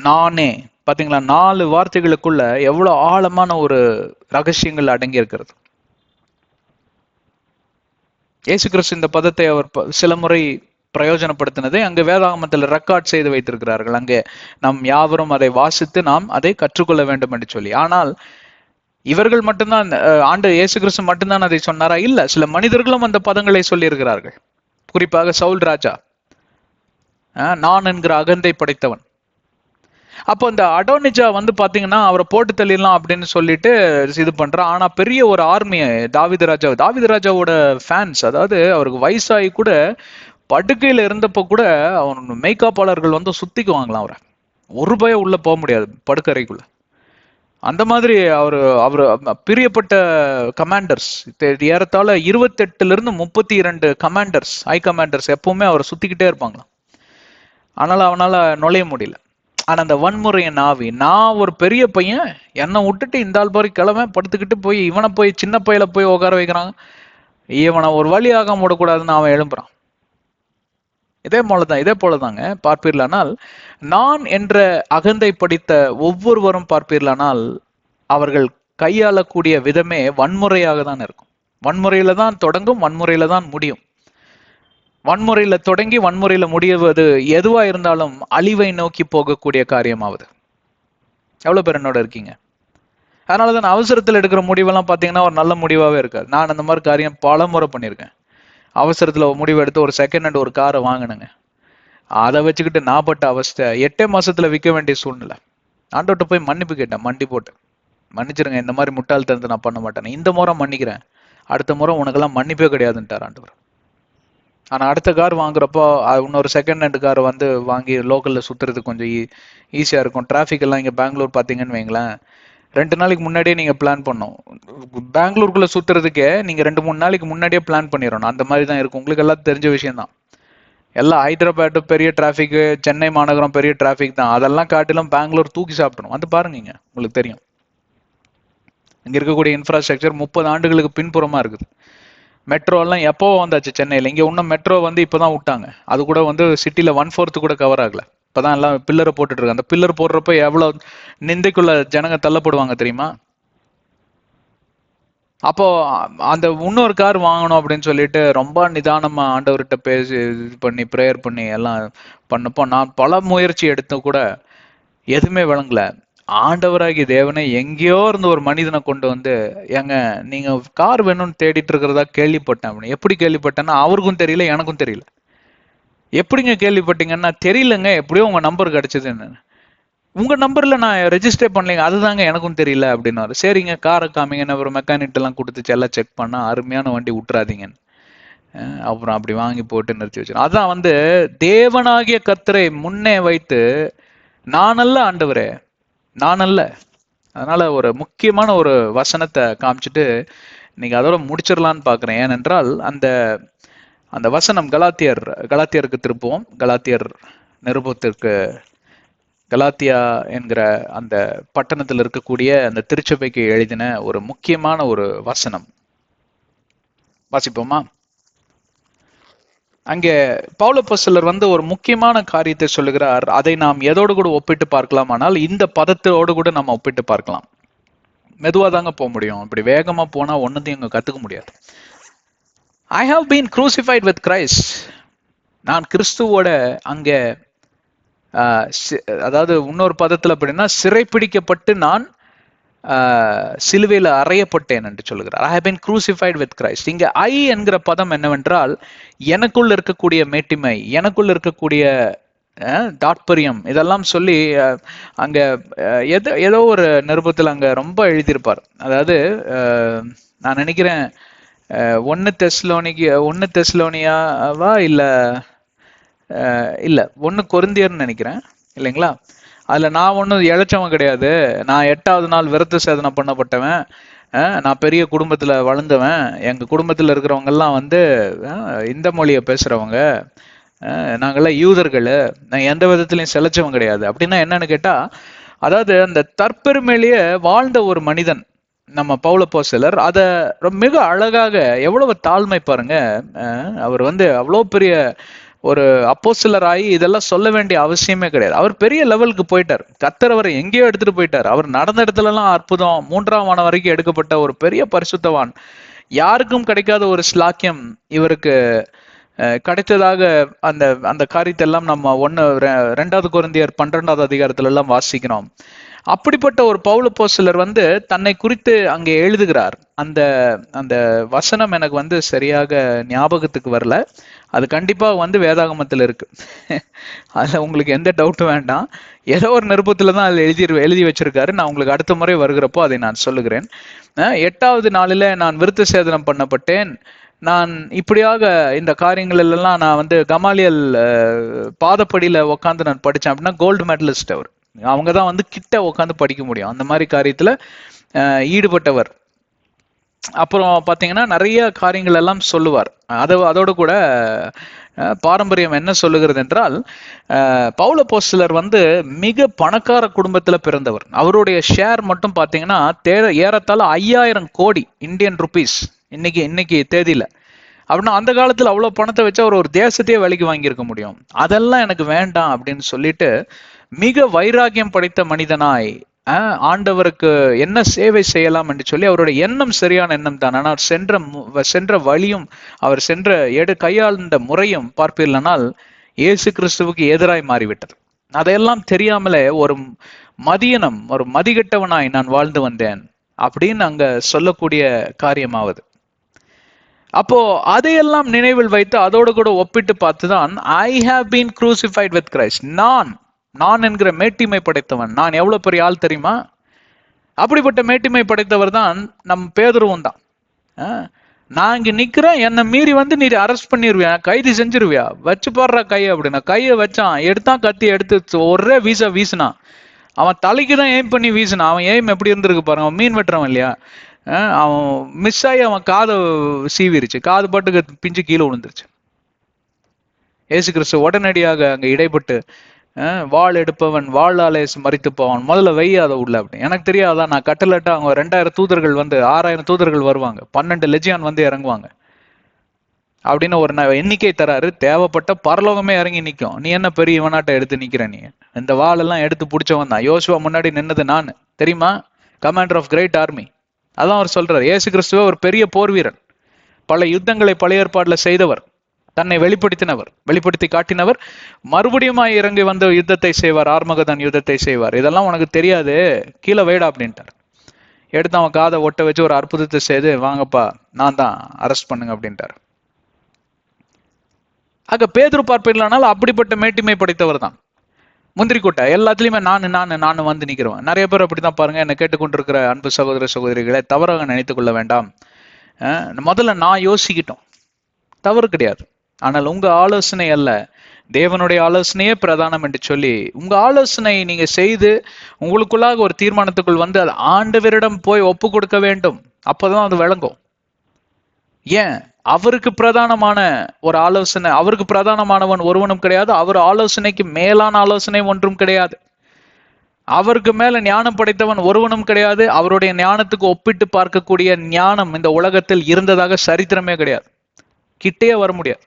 நானே, பாத்தீங்களா? 4 வார்த்தைகளுக்குள்ள எவ்வளவு ஆழமான ஒரு ரகசியங்கள் அடங்கி இருக்கிறது. இயேசு கிறிஸ்து இந்த பதத்தை அவர் சில முறை பிரயோஜனப்படுத்தினதை அங்கு வேதாகமத்தில் ரெக்கார்ட் செய்து வைத்திருக்கிறார்கள். அங்கே நாம் யாவரும் அதை வாசித்து நாம் அதை கற்றுக்கொள்ள வேண்டும் என்று சொல்லி. ஆனால் இவர்கள் மட்டும்தான், இயேசு கிறிஸ்து மட்டும்தான் அதை சொன்னாரா? இல்ல, சில மனிதர்களும் அந்த பதங்களை சொல்லி இருக்கிறார்கள். குறிப்பாக சவுல் ராஜா, நான் என்கிற அகந்தை படைத்தவன். அப்போ இந்த அடோனிஜா வந்து பாத்தீங்கன்னா அவரை போட்டு தள்ளிடலாம் அப்படின்னு சொல்லிட்டு இது பண்றான். ஆனா பெரிய ஒரு ஆர்மியை தாவீது ராஜாவோட ஃபேன்ஸ், அதாவது அவருக்கு வயசாகி கூட படுக்கையில இருந்தப்போ கூட அவன் மெய்காப்பாளர்கள் வந்து சுத்திக்குவாங்களாம் அவரை. ஒரு பயம் உள்ள போக முடியாது படுக்கறைக்குள்ள. அந்த மாதிரி அவர் பிரியப்பட்ட கமாண்டர்ஸ், ஏறத்தாழ 28 கமாண்டர்ஸ், ஹை கமாண்டர்ஸ் எப்பவுமே அவரை சுத்திக்கிட்டே இருப்பாங்களாம். ஆனாலும் அவனால நுழைய முடியல. ஆனா அந்த வன்முறையின் ஆவி, நான் ஒரு பெரிய பையன், என்னை விட்டுட்டு இந்த ஆள் பாரி கிழமை படுத்துக்கிட்டு போய் இவனை போய் சின்ன பையில போய் உட்கார வைக்கிறாங்க, இவனை ஒரு வழியாக மூடக்கூடாதுன்னு அவன் எழும்புறான். இதே போலதாங்க பார்ப்பீர்களானால், நான் என்ற அகந்தை படித்த ஒவ்வொருவரும் பார்ப்பீர்களானால் அவர்கள் கையாளக்கூடிய விதமே வன்முறையாக தான் இருக்கும். வன்முறையில தான் தொடங்கும், வன்முறையில தான் முடியும். வன்முறையில தொடங்கி வன்முறையில முடிவது எதுவா இருந்தாலும் அழிவை நோக்கி போகக்கூடிய காரியமாவது. எவ்வளவு பேர் என்னோட இருக்கீங்க? அதனாலதான் அவசரத்தில் எடுக்கிற முடிவெல்லாம் பாத்தீங்கன்னா ஒரு நல்ல முடிவாவே இருக்காது. நான் அந்த மாதிரி காரியம் பல முறை பண்ணியிருக்கேன். அவசரத்துல முடிவு எடுத்து ஒரு செகண்ட் ஹேண்ட் ஒரு காரை வாங்கினுங்க, அதை வச்சுக்கிட்டு நான் பட்ட அவஸ்தை 8 மாசத்துல விற்க வேண்டிய சூழ்நிலை. ஆண்டவர்கிட்ட போய் மன்னிப்பு கேட்டேன், மண்டி போட்டு. மன்னிச்சிருங்க, இந்த மாதிரி முட்டாள்தனத்தை நான் பண்ண மாட்டேன், இந்த முறை மன்னிக்கிறேன், அடுத்த முறை உனக்கெல்லாம் மன்னிப்பே கிடையாதுன்ட்டார் ஆண்டவர். ஆனா அடுத்த கார் வாங்குறப்போ இன்னொரு செகண்ட் ஹேண்ட் கார் வந்து வாங்கி லோக்கல்ல சுத்துறது கொஞ்சம் ஈஸியா இருக்கும். டிராஃபிக் எல்லாம் இங்க பெங்களூர் பாத்தீங்கன்னு வைங்களேன், 2 நாளைக்கு முன்னாடியே நீங்க பிளான் பண்ணணும். பெங்களூருக்குள்ள சுத்துறதுக்கே நீங்க 2-3 நாளைக்கு முன்னாடியே பிளான் பண்ணிடணும். அந்த மாதிரி தான் இருக்கும். உங்களுக்கு எல்லாம் தெரிஞ்ச விஷயம் தான். எல்லாம் ஹைதராபாத் பெரிய டிராஃபிக், சென்னை மாநகரம் பெரிய டிராஃபிக் தான். அதெல்லாம் காட்டிலும் பெங்களூர் தூக்கி சாப்பிடணும். வந்து பாருங்க, உங்களுக்கு தெரியும். இங்க இருக்கக்கூடிய இன்ஃப்ராஸ்ட்ரக்சர் 30 ஆண்டுகளுக்கு பின்புறமா இருக்குது. மெட்ரோ எல்லாம் எப்போ வந்தாச்சு சென்னையில். இங்க இன்னும் மெட்ரோ வந்து இப்பதான் விட்டாங்க. அது கூட வந்து சிட்டில 1/4 கூட கவர் ஆகல. இப்பதான் எல்லாம் பில்லரை போட்டுட்டு இருக்காங்க. அந்த பில்லர் போடுறப்ப எவ்வளவு நிந்தைக்குள்ள ஜனங்க தள்ளப்படுவாங்க தெரியுமா? அப்போ அந்த இன்னொரு கார் வாங்கணும் அப்படின்னு சொல்லிட்டு ரொம்ப நிதானமா ஆண்டவர்கிட்ட பேசி இது பண்ணி ப்ரேயர் பண்ணி எல்லாம் பண்ணப்போ நான் பல முயற்சி எடுத்து கூட எதுவுமே விளங்கல. ஆண்டவராகி தேவனை எங்கேயோ இருந்து ஒரு மனிதனை கொண்டு வந்து, ஏங்க நீங்க கார் வேணும்னு தேடிட்டு இருக்கிறதா கேள்விப்பட்டேன் அப்படின்னு. எப்படி கேள்விப்பட்டேன்னா அவருக்கும் தெரியல, எனக்கும் தெரியல. எப்படிங்க கேள்விப்பட்டீங்கன்னா, தெரியலங்க, எப்படியோ உங்க நம்பர் கிடைச்சதுன்னு. உங்க நம்பர்ல நான் ரெஜிஸ்டர் பண்ணலைங்க, அதுதாங்க எனக்கும் தெரியல அப்படின்னாரு. சரிங்க, காரை காமிங்கன்னு ஒரு மெக்கானிக் எல்லாம் கொடுத்துச்சு, எல்லாம் செக் பண்ணா அருமையான வண்டி, விட்டுறாதீங்கன்னு. அப்புறம் அப்படி வாங்கி போட்டு நிறுத்தி வச்சிருக்கோம். அதான் வந்து தேவனாகிய கர்த்தரை முன்னே வைத்து, நான் அல்ல ஆண்டவரே, நான் அல்ல. அதனால ஒரு முக்கியமான ஒரு வசனத்தை காமிச்சிட்டு நீங்க அதோட முடிச்சிடலான்னு பாக்குறேன். ஏனென்றால் அந்த அந்த வசனம் கலாத்தியருக்கு திருப்புவோம். கலாத்தியர் நிருபத்திற்கு, கலாத்தியா என்கிற அந்த பட்டணத்தில் இருக்கக்கூடிய அந்த திருச்சபைக்கு எழுதின ஒரு முக்கியமான ஒரு வசனம் வாசிப்போமா? அங்கே பவுலப்போஸ்தலர் வந்து ஒரு முக்கியமான காரியத்தை சொல்லுகிறார். அதை நாம் எதோடு கூட ஒப்பிட்டு பார்க்கலாம், ஆனால் இந்த பதத்தோடு கூட நம்ம ஒப்பிட்டு பார்க்கலாம். மெதுவா தாங்க போக முடியும். இப்படி வேகமா போனா ஒன்னத்தையும் இங்க கத்துக்க முடியாது. I have been crucified with Christ. நான் கிறிஸ்துவோட அங்க அதாவது இன்னொரு பதத்துல அப்படின்னா சிறைப்பிடிக்கப்பட்டு நான் சிலுவையில் அறையப்பட்டேன் என்று சொல்லுகிறார். I have been crucified with Christ. இங்க ஐ என்கிற பதம் என்னவென்றால் எனக்குள் இருக்கக்கூடிய மேட்டிமை, எனக்குள் இருக்கக்கூடிய தாட்பரியம், இதெல்லாம் சொல்லி அங்க ஏதோ ஒரு நிருபத்தில் அங்க ரொம்ப எழுதியிருப்பார். அதாவது நான் நினைக்கிறேன் 1 தெசலோனியாவா இல்ல 1 கொரிந்தியர்னு நினைக்கிறேன், இல்லைங்களா? அதுல நான் ஒன்றும் இழைச்சவன் கிடையாது, நான் 8வது நாள் விருத்த சேதனை பண்ணப்பட்டவன், நான் பெரிய குடும்பத்துல வளர்ந்தவன், எங்க குடும்பத்துல இருக்கிறவங்க எல்லாம் வந்து இந்த மொழியை பேசுறவங்க, நாங்கெல்லாம் யூதர்கள், நான் எந்த விதத்திலையும் செலைச்சவன் கிடையாது அப்படின்னா என்னன்னு கேட்டா, அதாவது அந்த தற்பெருமையிலேயே வாழ்ந்த ஒரு மனிதன் நம்ம பவுலப்போஸ்தலர். அத மிக அழகாக, எவ்வளவு தாழ்மை பாருங்க. அவர் வந்து அவ்வளோ பெரிய ஒரு அப்போஸ்தலர் ஆகி இதெல்லாம் சொல்ல வேண்டிய அவசியமே கிடையாது. அவர் பெரிய லெவலுக்கு போயிட்டார். கர்த்தர் அவரை எங்கேயோ எடுத்துட்டு போயிட்டார். அவர் நடந்த இடத்துல எல்லாம் அற்புதம், 3ஆம் வானம் வரைக்கும் எடுக்கப்பட்ட ஒரு பெரிய பரிசுத்தவான். யாருக்கும் கிடைக்காத ஒரு ஸ்லாக்கியம் இவருக்கு கிடைத்ததாக அந்த அந்த காரியத்தை எல்லாம் நம்ம 2 கொரிந்தியர் 12வது அதிகாரத்துல எல்லாம் வாசிக்கிறோம். அப்படிப்பட்ட ஒரு பவுலப்போஸ்தலர் வந்து தன்னை குறித்து அங்கே எழுதுகிறார். அந்த அந்த வசனம் எனக்கு வந்து சரியாக ஞாபகத்துக்கு வரல. அது கண்டிப்பா வந்து வேதாகமத்தில் இருக்கு. அதுல உங்களுக்கு எந்த டவுட்டும் வேண்டாம். ஏதோ ஒரு நிருபத்துல தான் அதுல எழுதி வச்சிருக்காரு. நான் உங்களுக்கு அடுத்த முறை வருகிறப்போ அதை நான் சொல்லுகிறேன். 8வது நாளில நான் விருத்த சேதனம் பண்ணப்பட்டேன். நான் இப்படியாக இந்த காரியங்கள் எல்லாம் நான் வந்து கமாலியல் பாதப்படியில உட்காந்து நான் படித்தேன் அப்படின்னா கோல்டு மெடலிஸ்ட் அவர். அவங்க தான் வந்து கிட்ட உட்காந்து படிக்க முடியும், அந்த மாதிரி காரியத்துல ஈடுபட்டவர். அப்புறம் பாத்தீங்கன்னா நிறைய காரியங்கள் எல்லாம் சொல்லுவார். அதோட கூட பாரம்பரியம் என்ன சொல்லுகிறது என்றால், பவுலப்போஸ்தலர் வந்து மிக பணக்கார குடும்பத்துல பிறந்தவர். அவருடைய ஷேர் மட்டும் பாத்தீங்கன்னா ஏறத்தாழ 5000 கோடி இந்தியன் ருபீஸ் இன்னைக்கு தேதியில. அப்படின்னா அந்த காலத்துல அவ்வளவு பணத்தை வச்சு அவர் ஒரு தேசத்தையே விலைக்கு வாங்கியிருக்க முடியும். அதெல்லாம் எனக்கு வேண்டாம் அப்படின்னு சொல்லிட்டு மிக வைராகியம் படைத்த மனிதனாய் ஆண்டவருக்கு என்ன சேவை செய்யலாம் என்று சொல்லி அவருடைய எண்ணம் சரியான எண்ணம் தான். ஆனால் சென்ற வழியும் அவர் கையாண்ட முறையும் பார்ப்பீர்களானால் இயேசு கிறிஸ்துவுக்கு எதிராய் மாறிவிட்டது. அதையெல்லாம் தெரியாமலே ஒரு மதிகெட்டவனாய் நான் வாழ்ந்து வந்தேன் அப்படின்னு அங்க சொல்லக்கூடிய காரியமாவது. அப்போ அதையெல்லாம் நினைவில் வைத்து அதோடு கூட ஒப்பிட்டு பார்த்துதான் I have been crucified with Christ. நான் என்கிற மேட்டிமை படைத்தவன். நான் எவ்வளவு பெரிய ஆள் தெரியுமா? அப்படிப்பட்ட மேட்டிமை படைத்தவர் தான் நம் பேதுருவும் தான். நான் இங்க நிக்கிறேன், என்னை மீறி வந்து நீ அரெஸ்ட் பண்ணிருவியா, கைது செஞ்சிருவியா, வச்சு போடுற கையை அப்படின்னா கையை வச்சான், எடுத்தான் கத்தி எடுத்து ஒரே வீசினான். அவன் தலைக்கு தான் எய்ம் பண்ணி வீசினான். அவன் எய்ம் எப்படி இருந்திருக்கு பாருங்க, அவன் மீன் வெட்டுறவன் இல்லையா. அவன் மிஸ் ஆகி அவன் காதை சீவிருச்சு, காது பாட்டுக்கு பிஞ்சு கீழே விழுந்துருச்சு. ஏசு கிறிஸ்து உடனடியாக அங்க இடைப்பட்டு வாள் எடுப்பவன் வாளாலே மறித்து போவான், முதல்ல வெய்யாத உள்ள அப்படி. எனக்கு தெரியாதான், நான் கட்டலட்டா அவங்க 2000 தூதர்கள் வந்து 6000 தூதர்கள் வருவாங்க, 12 லெஜியான் வந்து இறங்குவாங்க அப்படின்னு ஒரு எண்ணிக்கை தராரு. தேவைப்பட்ட பரலோகமே இறங்கி நிற்கும். நீ என்ன பெரிய இவனாட்ட எடுத்து நிக்கிற, நீ இந்த வாளெல்லாம் எடுத்து பிடிச்சவன் தான். யோசுவா முன்னாடி நின்னது நான் தெரியுமா, கமாண்டர் ஆஃப் கிரேட் ஆர்மி. அதான் அவர் சொல்றாரு. ஏசு கிறிஸ்துவ ஒரு பெரிய போர் வீரன், பல யுத்தங்களை பழைய ஏற்பாடுல செய்தவர், தன்னை வெளிப்படுத்தி காட்டினவர், மறுபடியும் இறங்கி வந்து யுத்தத்தை செய்வார், ஆர்மகதான் யுத்தத்தை செய்வார். இதெல்லாம் உனக்கு தெரியாது, கீழே வைடா அப்படின்ட்டார். எடுத்து அவன் காதை ஒட்ட வச்சு ஒரு அற்புதத்தை செய்து, வாங்கப்பா நான் தான், அரெஸ்ட் பண்ணுங்க அப்படின்ட்டார். ஆக பேதுரு பார்ப்பீங்களானால் அப்படிப்பட்ட மேட்டிமை படைத்தவர் தான். முந்திரி கொட்டை எல்லாத்துலயுமே நான் வந்து நிக்கிறவன். நிறைய பேர் அப்படித்தான் பாருங்க. என்னை கேட்டுக்கொண்டிருக்கிற அன்பு சகோதர சகோதரிகளை தவறாக நினைத்துக் கொள்ள வேண்டாம். முதல்ல நான் யோசிக்கிட்டோம், தவறு கிடையாது. ஆனால் உங்க ஆலோசனை அல்ல, தேவனுடைய ஆலோசனையே பிரதானம் என்று சொல்லி உங்க ஆலோசனை நீங்க செய்து உங்களுக்குள்ளாக ஒரு தீர்மானத்துக்குள் வந்து அது ஆண்டவரிடம் போய் ஒப்பு கொடுக்க வேண்டும். அப்பதான் அது விளங்கும். ஏன் அவருக்கு பிரதானமான ஒரு ஆலோசனை, அவருக்கு பிரதானமானவன் ஒருவனும் கிடையாது, அவர் ஆலோசனைக்கு மேலான ஆலோசனை ஒன்றும் கிடையாது, அவருக்கு மேல ஞானம் படைத்தவன் ஒருவனும் கிடையாது, அவருடைய ஞானத்துக்கு ஒப்பிட்டு பார்க்கக்கூடிய ஞானம் இந்த உலகத்தில் இருந்ததாக சரித்திரமே கிடையாது, கிட்டே வர முடியாது.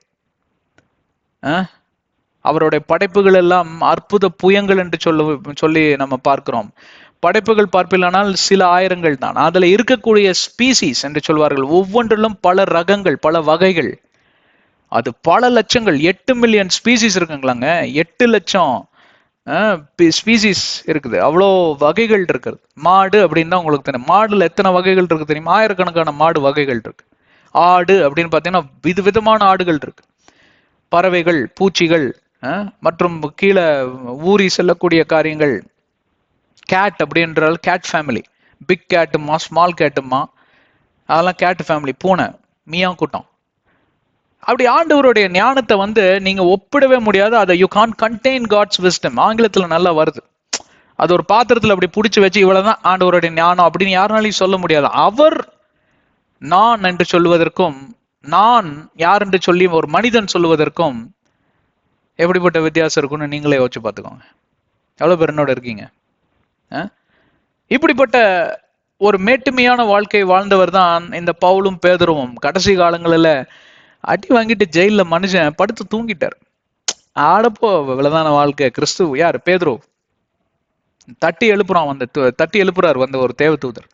அவருடைய படைப்புகள் எல்லாம் அற்புத புயங்கள் என்று சொல்லி நம்ம பார்க்கிறோம். படைப்புகள் பார்ப்பில்லானால் சில ஆயிரங்கள் தான். அதுல இருக்கக்கூடிய ஸ்பீசிஸ் என்று சொல்வார்கள், ஒவ்வொன்றிலும் பல ரகங்கள், பல வகைகள், அது பல லட்சங்கள், 8 மில்லியன் ஸ்பீசிஸ் இருக்குங்களாங்க. 8 லட்சம் ஸ்பீசிஸ் இருக்குது, அவ்வளோ வகைகள் இருக்குது. மாடு அப்படின்னு தான் உங்களுக்கு தெரியும். மாடுல எத்தனை வகைகள் இருக்கு தெரியுமா? ஆயிரக்கணக்கான மாடு வகைகள் இருக்கு. ஆடு அப்படின்னு பார்த்தீங்கன்னா விதவிதமான ஆடுகள் இருக்கு. பறவைகள், பூச்சிகள், மற்றும் கீழே ஊறி செல்லக்கூடிய காரியங்கள். கேட் அப்படின்றால் கேட் ஃபேமிலி, பிக் கேட்டுமா ஸ்மால் கேட்டுமா, அதெல்லாம் கேட் ஃபேமிலி. பூனை, மியா கூட்டம். அப்படி ஆண்டவருடைய ஞானத்தை வந்து நீங்க ஒப்பிடவே முடியாது. அதை you can contain God's wisdom, ஆங்கிலத்துல நல்லா வருது. அது ஒரு பாத்திரத்துல அப்படி பிடிச்சி வச்சு இவ்வளவுதான் ஆண்டவருடைய ஞானம் அப்படின்னு யாருனாலையும் சொல்ல முடியாது. அவர் நான் என்று சொல்லுவதற்கும் நான் யார் என்று சொல்லி ஒரு மனிதன் சொல்லுவதற்கும் எப்படிப்பட்ட வித்தியாசம் இருக்குன்னு நீங்களே யோசிச்சு பார்த்துக்கோங்க. எவ்வளவு பேர் என்னோட இருக்கீங்க? இப்படிப்பட்ட ஒரு மேட்டுமையான வாழ்க்கை வாழ்ந்தவர் தான் இந்த பவுலும் பேதுருவும். கடைசி காலங்களில் அடி வாங்கிட்டு ஜெயில மனுஷன் படுத்து தூங்கிட்டார். ஆடப்போ இவ்வளவுதான வாழ்க்கை. கிறிஸ்து யார்? பேதுரு தட்டி எழுப்புறான், தட்டி எழுப்புறாரு வந்து ஒரு தேவ தூதர்,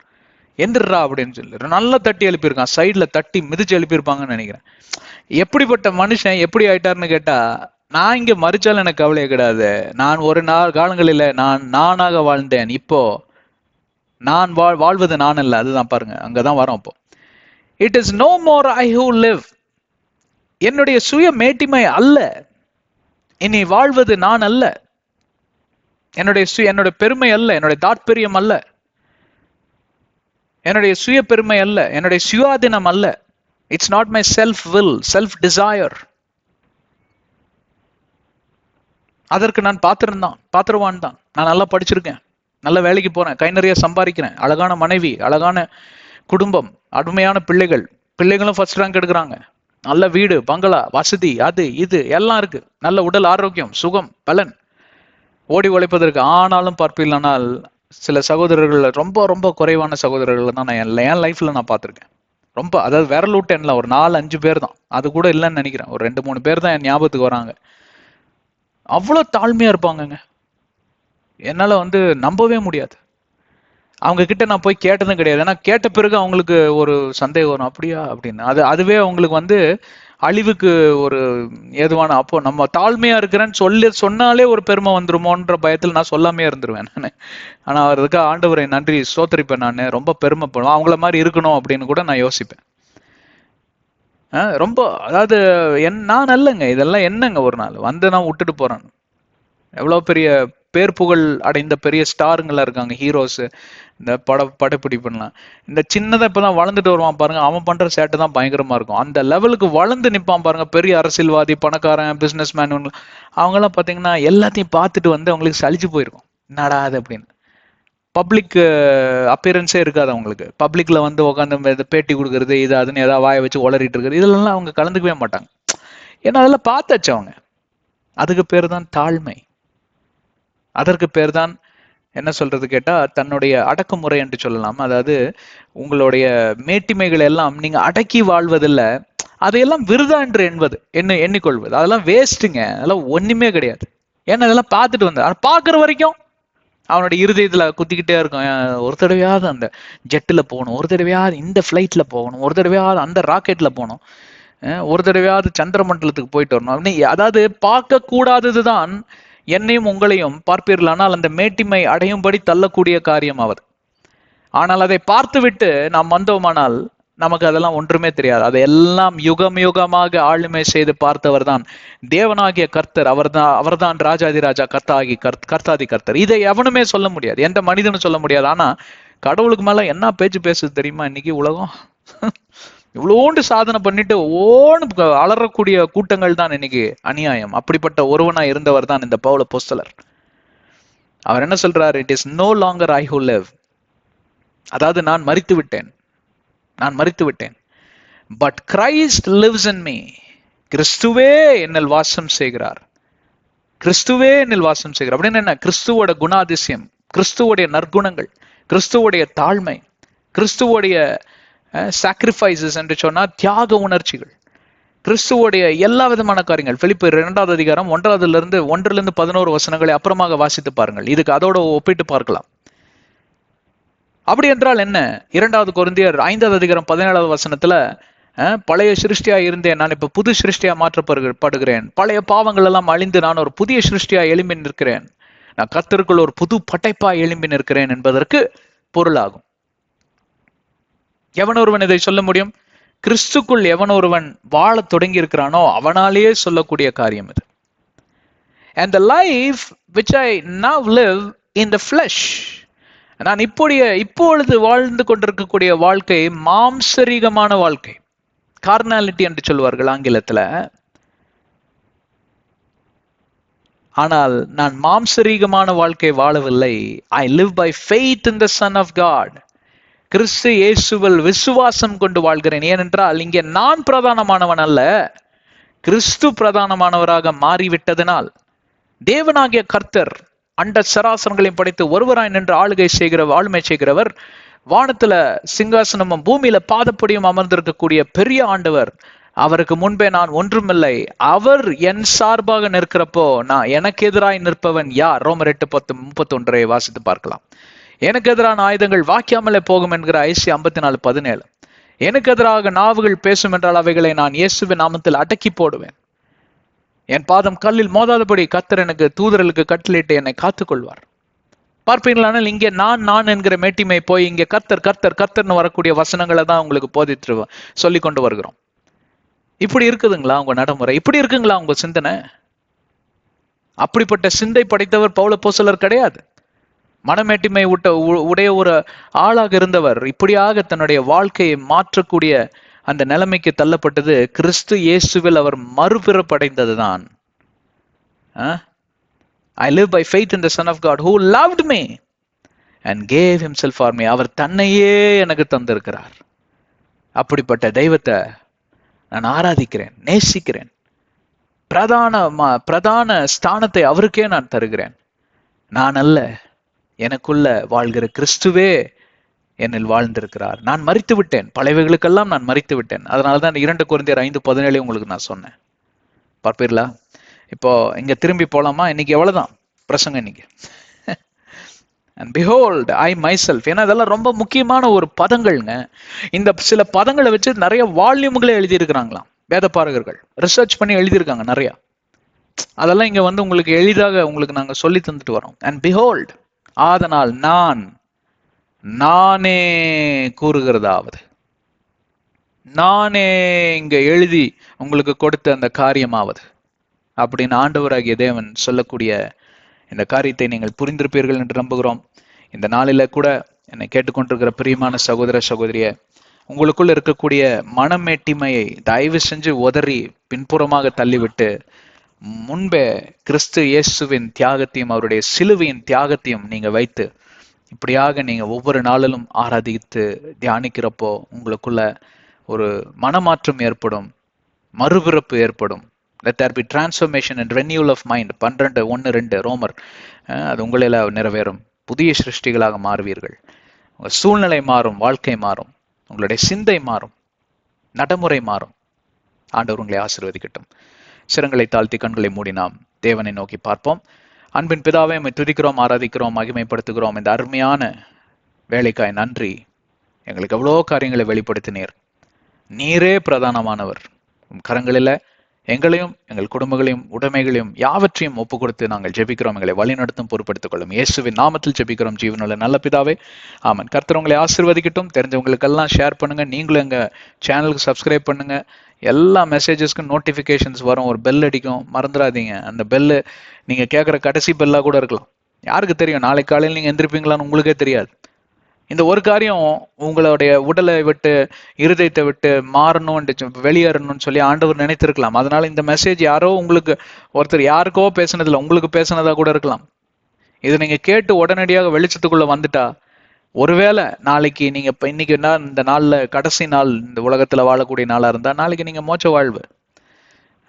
எந்திரா அப்படின்னு சொல்லி நல்லா தட்டி எழுப்பியிருக்கான். சைட்ல தட்டி மிதிச்சு எழுப்பியிருப்பாங்கன்னு நினைக்கிறேன். எப்படிப்பட்ட மனுஷன் எப்படி ஆயிட்டாருன்னு கேட்டா, நான் இங்க மறிச்சாலும் எனக்கு கவலையே கிடையாது, நான் ஒரு காலங்களில நானாக வாழ்ந்தேன், இப்போ நான் வாழ்வது நான் அல்ல. அதுதான் பாருங்க, அங்கதான் வரோம். இப்போ it is no more I who live, என்னுடைய சுய மேட்டிமை அல்ல, இனி வாழ்வது நான் அல்ல, என்னுடைய பெருமை அல்ல, என்னுடைய தாற்பயம் அல்ல, என்னுடைய சுய பெருமை அல்ல, என்னுடைய சுயாதீனம் அல்ல. It's not my self will, self desire. அதற்கு நான் பாத்திரவான் தான். நான் நல்லா படிச்சிருக்கேன், நல்ல வேலைக்கு போறேன், கை நிறைய சம்பாதிக்கிறேன், அழகான மனைவி, அழகான குடும்பம், அருமையான பிள்ளைகளும் ஃபர்ஸ்ட் ரேங்க் எடுக்கிறாங்க, நல்ல வீடு, பங்களா, வசதி, அது இது எல்லாம் இருக்கு, நல்ல உடல் ஆரோக்கியம், சுகம், பலன், ஓடி உழைப்பதற்கு. ஆனாலும் பார்ப்பீங்களானால் சில சகோதரர்கள், ரொம்ப ரொம்ப குறைவான சகோதரர்கள் தான் நான் என் லைஃப்ல நான் பார்த்துருக்கேன். ரொம்ப, அதாவது விரலூட்டு எண்ணல, ஒரு 4-5 பேர் தான், அது கூட இல்லைன்னு நினைக்கிறேன். ஒரு 2-3 பேர் தான் என் ஞாபகத்துக்கு வராங்க. அவ்வளவு தாழ்மையா இருப்பாங்கங்க, என்னால வந்து நம்பவே முடியாது. அவங்க கிட்ட நான் போய் கேட்டதும் கிடையாது. ஏன்னா கேட்ட பிறகு அவங்களுக்கு ஒரு சந்தேகம் வரும், அப்படியா அப்படின்னு. அதுவே அவங்களுக்கு வந்து அழிவுக்கு ஒரு ஏதுவான. அப்போ நம்ம தாழ்மையா இருக்கிறேன்னு சொன்னாலே ஒரு பெருமை வந்துருமோன்ற பயத்தில் நான் சொல்லாமே இருந்துருவேன் நான். ஆனா அவருக்கு ஆண்டவரை நன்றி சோத்தரிப்பேன். நான் ரொம்ப பெருமைப்படுவேன், அவங்கள மாதிரி இருக்கணும் அப்படின்னு கூட நான் யோசிப்பேன். ரொம்ப, அதாவது நான் நல்லங்க, இதெல்லாம் என்னங்க ஒரு நாள் வந்து நான் விட்டுட்டு போறேன். எவ்வளவு பெரிய பேர் புகழ் அடைந்த பெரிய ஸ்டாருங்களா இருக்காங்க, ஹீரோஸ், இந்த படப்பிடிப்புலாம். இந்த சின்னதா இப்பதான் வளர்ந்துட்டு வருவான் பாருங்க, அவன் பண்ற சேட்டை தான் பயங்கரமா இருக்கும். அந்த லெவலுக்கு வளர்ந்து நிப்பான் பாருங்க, பெரிய அரசியல்வாதி, பணக்காரன், பிசினஸ் மேன், அவங்க எல்லாம் பாத்தீங்கன்னா எல்லாத்தையும் பார்த்துட்டு வந்து அவங்களுக்கு சலிச்சு போயிருக்கும், என்னடா அது அப்படின்னு. பப்ளிக் அப்பியரன்ஸே இருக்காது அவங்களுக்கு. பப்ளிக்ல வந்து உட்காந்து பேட்டி கொடுக்கறது, இது அதுன்னு ஏதாவது வாயை வச்சு உளறிட்டு இருக்கிறது, இதெல்லாம் அவங்க கலந்துக்கவே மாட்டாங்க. ஏன்னா அதெல்லாம் பார்த்தாச்சு அவங்க. அதுக்கு பேர் தான் தாழ்மை. அதற்கு பேர் தான் என்ன சொல்றது கேட்டா தன்னுடைய அடக்குமுறை என்று சொல்லலாம். அதாவது உங்களுடைய மேட்டிமைகள் எல்லாம் நீங்க அடக்கி வாழ்வதில்லை, அதையெல்லாம் விருதா என்று எண்ணிக்கொள்வது, அதெல்லாம் வேஸ்ட்டுங்க. அதெல்லாம் ஒண்ணுமே கிடையாது. ஏன்னா அதெல்லாம் பார்த்துட்டு வந்த பார்க்குற வரைக்கும் அவனோட இருதயத்துல குத்திக்கிட்டே இருக்கும். ஒரு தடவையாவது அந்த ஜெட்டில் போகணும், ஒரு தடவையாவது இந்த ஃப்ளைட்ல போகணும், ஒரு தடவையாவது அந்த ராக்கெட்ல போகணும், ஒரு தடவையாவது சந்திரமண்டலத்துக்கு போயிட்டு வரணும். அதாவது பார்க்க கூடாததுதான் என்னையும் உங்களையும் பார்ப்பீர்களானால் அந்த மேட்டிமை அடையும்படி தள்ளக்கூடிய காரியம் ஆவது. ஆனால் அதை பார்த்துவிட்டு நாம் வந்தோமானால் நமக்கு அதெல்லாம் ஒன்றுமே தெரியாது. அதையெல்லாம் யுகம் யுகமாக ஆளுமை செய்து பார்த்தவர் தான் தேவனாகிய கர்த்தர். அவர்தான் ராஜாதி ராஜா, கர்த்தாதி கர்த்தர். இதை எவனுமே சொல்ல முடியாது, எந்த மனிதனும் சொல்ல முடியாது. ஆனா கடவுளுக்கு மேல என்ன பேச்சு பேசுது தெரியுமா இன்னைக்கு உலகம்? இவ்வளோண்டு சாதனை பண்ணிட்டு ஓன்னு அலறக்கூடிய கூட்டங்கள் தான் இன்னைக்கு அநியாயம். அப்படிப்பட்ட ஒருவனா இருந்தவர் தான் இந்த பவுல் அப்போஸ்தலர். அவர் என்ன சொல்றாரு? It is no longer I who live. அதாவது நான் மரித்து விட்டேன், but Christ lives in me. கிறிஸ்துவே என்னில் வாசம் செய்கிறார், கிறிஸ்துவே என்னில் வாசம் செய்கிறார். அப்படின்னு என்ன? கிறிஸ்துவோட குணாதிசயம், கிறிஸ்துவோடைய நற்குணங்கள், கிறிஸ்துவோடைய தாழ்மை, கிறிஸ்துவோடைய சாக்ரிஃபைசஸ் என்று சொன்னா தியாக உணர்ச்சிகள், கிறிஸ்துவோடைய எல்லா விதமான காரியங்கள். பிலிப்பியர் 2வது அதிகாரம் 1 to 11 வசனங்களை அப்புறமாக வாசித்து பாருங்கள். இதுக்கு அதோட ஒப்பிட்டு பார்க்கலாம். அப்படி என்றால் என்ன? 2வது கொரிந்தியர் 5வது அதிகாரம் 17வது வசனத்துல பழைய சிருஷ்டியா இருந்தேன், நான் இப்ப புது சிருஷ்டியா மாற்றப்படுகிறேன், பழைய பாவங்கள் எல்லாம் அழிந்து நான் ஒரு புதிய சிருஷ்டியா எழும்பி நிற்கிறேன், நான் கர்த்தருக்குள் ஒரு புது படைப்பா எழும்பி நிற்கிறேன் என்பதற்கு பொருளாகும். எவன் ஒருவன் இதை சொல்ல முடியும்? கிறிஸ்துக்குள் எவன் ஒருவன் வாழ தொடங்கி இருக்கிறானோ அவனாலேயே சொல்லக்கூடிய காரியம் இது. And the life which I now live in the flesh, நான் இப்பொழுது வாழ்ந்து கொண்டிருக்கக்கூடிய வாழ்க்கை மாம்சரீகமான வாழ்க்கை, கார்னாலிட்டி என்று சொல்வார்கள் ஆங்கிலத்துல. ஆனால் நான் மாம்சரீகமான வாழ்க்கை வாழவில்லை. I live by faith in the Son of God. கிறிஸ்து இயேசுவில் விசுவாசம் கொண்டு வாழ்கிறேன். ஏனென்றால் இங்கே நான் பிரதானமானவன் அல்ல, கிறிஸ்து பிரதானமானவராக மாறிவிட்டதனால் தேவனாகிய கர்த்தர் அண்ட சராசரங்களையும் படைத்து ஒருவராய் நின்று ஆளுமை செய்கிறவர், வானத்துல சிங்காசனமும் பூமியில பாதப்படியும் அமர்ந்திருக்கக்கூடிய பெரிய ஆண்டவர், அவருக்கு முன்பே நான் ஒன்றுமில்லை. அவர் என் சார்பாக நிற்கிறப்போ எனக்கு எதிராய் நிற்பவன் யார்? ரோமர் 8:31 வாசித்து பார்க்கலாம். எனக்கு எதிரான ஆயுதங்கள் வாக்கியாமலே போகும் என்கிற ஐசியா 54:17. எனக்கு எதிராக நாவுகள் பேசும் என்றால் அவைகளை நான் இயேசுவின் நாமத்தில் அடக்கி போடுவேன். என் பாதம் கல்லில் மோதாதபடி கர்த்தர் எனக்கு தூதர்களுக்கு கட்டளையிட்டு என்னை காத்துக்கொள்வார். பார்ப்பீங்களானால் இங்கே நான் என்கிற மேட்டிமை போய் இங்கே கர்த்தர் கர்த்தர் கர்த்தர்னு வரக்கூடிய வசனங்களை தான் உங்களுக்கு போதித்து சொல்லி கொண்டு வருகிறோம். இப்படி இருக்குதுங்களா உங்க நடைமுறை? இப்படி இருக்குங்களா உங்க சிந்தனை? அப்படிப்பட்ட சிந்தை படைத்தவர் பவுல் அப்போஸ்தலர் கிடையாது. மனமேட்டிமை உடைய ஒரு ஆளாக இருந்தவர் இப்படியாக தன்னுடைய வாழ்க்கையை மாற்றக்கூடிய அந்த நிலைமைக்கு தள்ளப்பட்டது கிறிஸ்து இயேசுவில் அவர் மறுபிறப்படைந்ததுதான். I live by faith in the Son of God who loved me and gave himself for me. அவர் தன்னையே எனக்கு தந்திருக்கிறார். அப்படிப்பட்ட தெய்வத்தை நான் ஆராதிக்கிறேன், நேசிக்கிறேன். பிரதான ஸ்தானத்தை அவருக்கே நான் தருகிறேன். நான் அல்ல, எனக்குள்ள வாழ்கிற கிறிஸ்துவே என்னில் வாழ்ந்திருக்கிறார். நான் மரித்து விட்டேன், பழையவைகளுக்கெல்லாம் நான் மரித்து விட்டேன். அதனாலதான் 2 கொரிந்தியர் 5:17 உங்களுக்கு நான் சொன்னேன். பார்ப்பீர்களா? இப்போ இங்க திரும்பி போலாமா? இன்னைக்கு எவ்வளவுதான் பிரசங்கம் இன்னைக்கு. And behold I myself. ஏன்னா இதெல்லாம் ரொம்ப முக்கியமான ஒரு பதங்கள்ங்க. இந்த சில பதங்களை வச்சு நிறைய வால்யூம்களை எழுதியிருக்கிறாங்களாம் வேத பாரகர்கள், ரிசர்ச் பண்ணி எழுதியிருக்காங்க நிறைய. அதெல்லாம் இங்க வந்து உங்களுக்கு எளிதாக உங்களுக்கு நாங்க சொல்லி தந்துட்டு வரோம். And behold, ஆதனால் நானே கூறுகிறதாவது, நானே இங்க எழுதி உங்களுக்கு கொடுத்த அந்த காரியமாவது அப்படின்னு ஆண்டவராகிய தேவன் சொல்லக்கூடிய இந்த காரியத்தை நீங்கள் புரிந்திருப்பீர்கள் என்று நம்புகிறோம். இந்த நாளில கூட என்னை கேட்டுக்கொண்டிருக்கிற பிரியமான சகோதர சகோதரிய, உங்களுக்குள் இருக்கக்கூடிய மனமேட்டிமையை தயவு செஞ்சு உதறி பின்புறமாக தள்ளிவிட்டு முன்பே கிறிஸ்து இயேசுவின் தியாகத்தையும் அவருடைய சிலுவையின் தியாகத்தையும் நீங்க வைத்து இப்படியாக நீங்க ஒவ்வொரு நாளிலும் ஆராதித்து தியானிக்கிறப்போ உங்களுக்குள்ள ஒரு மனமாற்றம் ஏற்படும், மறுபிறப்பு ஏற்படும். Let there be transformation and renewal of mind. 12:1-2 ரோமர். அது உங்களில் நிறைவேறும். புதிய சிருஷ்டிகளாக மாறுவீர்கள். உங்கள் சூழ்நிலை மாறும், வாழ்க்கை மாறும், உங்களுடைய சிந்தை மாறும், நடைமுறை மாறும். ஆண்டவர் உங்களை ஆசீர்வதிக்கட்டும். சிரங்களை தாழ்த்தி கண்களை மூடி நாம் தேவனை நோக்கி பார்ப்போம். அன்பின் பிதாவை உம்மை துதிக்கிறோம், ஆராதிக்கிறோம், மகிமைப்படுத்துகிறோம். இந்த அருமையான வேலைக்காய் நன்றி. எங்களுக்கு எவ்வளோ காரியங்களை வெளிப்படுத்தினீர். நீரே பிரதானமானவர். உம் கரங்களில் எங்களையும் எங்கள் குடும்பங்களையும் உடைமைகளையும் யாவற்றையும் ஒப்பு கொடுத்து நாங்கள் ஜெபிக்கிறோம். எங்களை வழிநடத்தும் பொறுப்படுத்திக் கொள்ளும். இயேசுவின் நாமத்தில் ஜெபிக்கிறோம் ஜீவனுள்ள நல்ல பிதாவே, ஆமன். கர்த்தர் உங்களை ஆசீர்வதிக்கட்டும். தெரிஞ்சவங்களுக்கெல்லாம் ஷேர் பண்ணுங்க. நீங்களும் எங்க சேனலுக்கு சப்ஸ்கிரைப் பண்ணுங்க. எல்லா மெசேஜஸ்க்கும் நோட்டிஃபிகேஷன்ஸ் வரும், ஒரு பெல் அடிக்கும், மறந்துடாதீங்க. அந்த பெல்லு நீங்க கேட்குற கடைசி பெல்லாக கூட இருக்கலாம். யாருக்கு தெரியும், நாளைக்கு காலையில் நீங்க எந்திரிப்பீங்களான்னு உங்களுக்கே தெரியாது. இந்த ஒரு காரியம் உங்களுடைய உடலை விட்டு இருதயத்தை விட்டு மாறணும், வெளியேறணும்னு சொல்லி ஆண்டவர் நினைத்திருக்கலாம். அதனால இந்த மெசேஜ் யாரோ உங்களுக்கு ஒருத்தர் யாருக்கோ பேசினதில்ல, உங்களுக்கு பேசினதா கூட இருக்கலாம். இதை நீங்க கேட்டு உடனடியாக வெளிச்சத்துக்குள்ள வந்துட்டா, ஒருவேளை நாளைக்கு நீங்க இன்னைக்கு இந்த நாள்ல கடைசி நாள் இந்த உலகத்துல வாழக்கூடிய நாளா இருந்தா நாளைக்கு நீங்க மோட்ச வாழ்வு.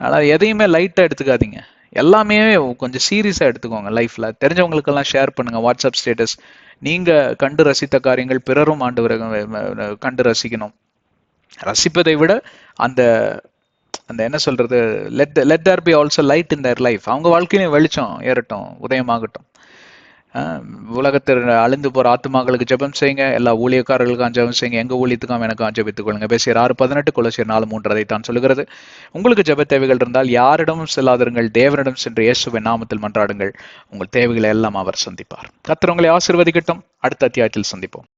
அதனால எதையுமே லைட்டா எடுத்துக்காதீங்க, எல்லாமே கொஞ்சம் சீரியஸா எடுத்துக்கோங்க லைஃப்ல. தெரிஞ்சவங்களுக்கெல்லாம் ஷேர் பண்ணுங்க. வாட்ஸ்அப் ஸ்டேட்டஸ், நீங்க கண்டு ரசித்த காரியங்கள் பிறரும் ஆண்டவரை கண்டு ரசிக்கணும். ரசிப்பதை விட அந்த அந்த என்ன சொல்றது, let there be also light in their life. அவங்க வாழ்க்கையிலும் வெளிச்சம் ஏறட்டும், உதயமாகட்டும். உலகத்தில் அழிந்து போற ஆத்துமாக்களுக்கு ஜெபம் செய்யுங்க. எல்லா ஊழியக்காரர்களுக்கும் ஜெபம் செய்யுங்க. எங்க ஊழியத்துக்கும் எனக்கும் ஜெபித்துக் கொள்ளுங்க. பேசியர் 6:18, கொலோசியர் 4:3 அதைத்தான் சொல்லுகிறது. உங்களுக்கு ஜெப தேவைகள் இருந்தால் யாரிடமும் செல்லாதிருங்கள், தேவனிடம் சென்று இயேசுவின் நாமத்தில் மன்றாடுங்கள். உங்கள் தேவைகளை எல்லாம் அவர் சந்திப்பார். கர்த்தர் உங்களை ஆசீர்வதிக்கட்டும். அடுத்த அத்தியாயத்தில் சந்திப்போம்.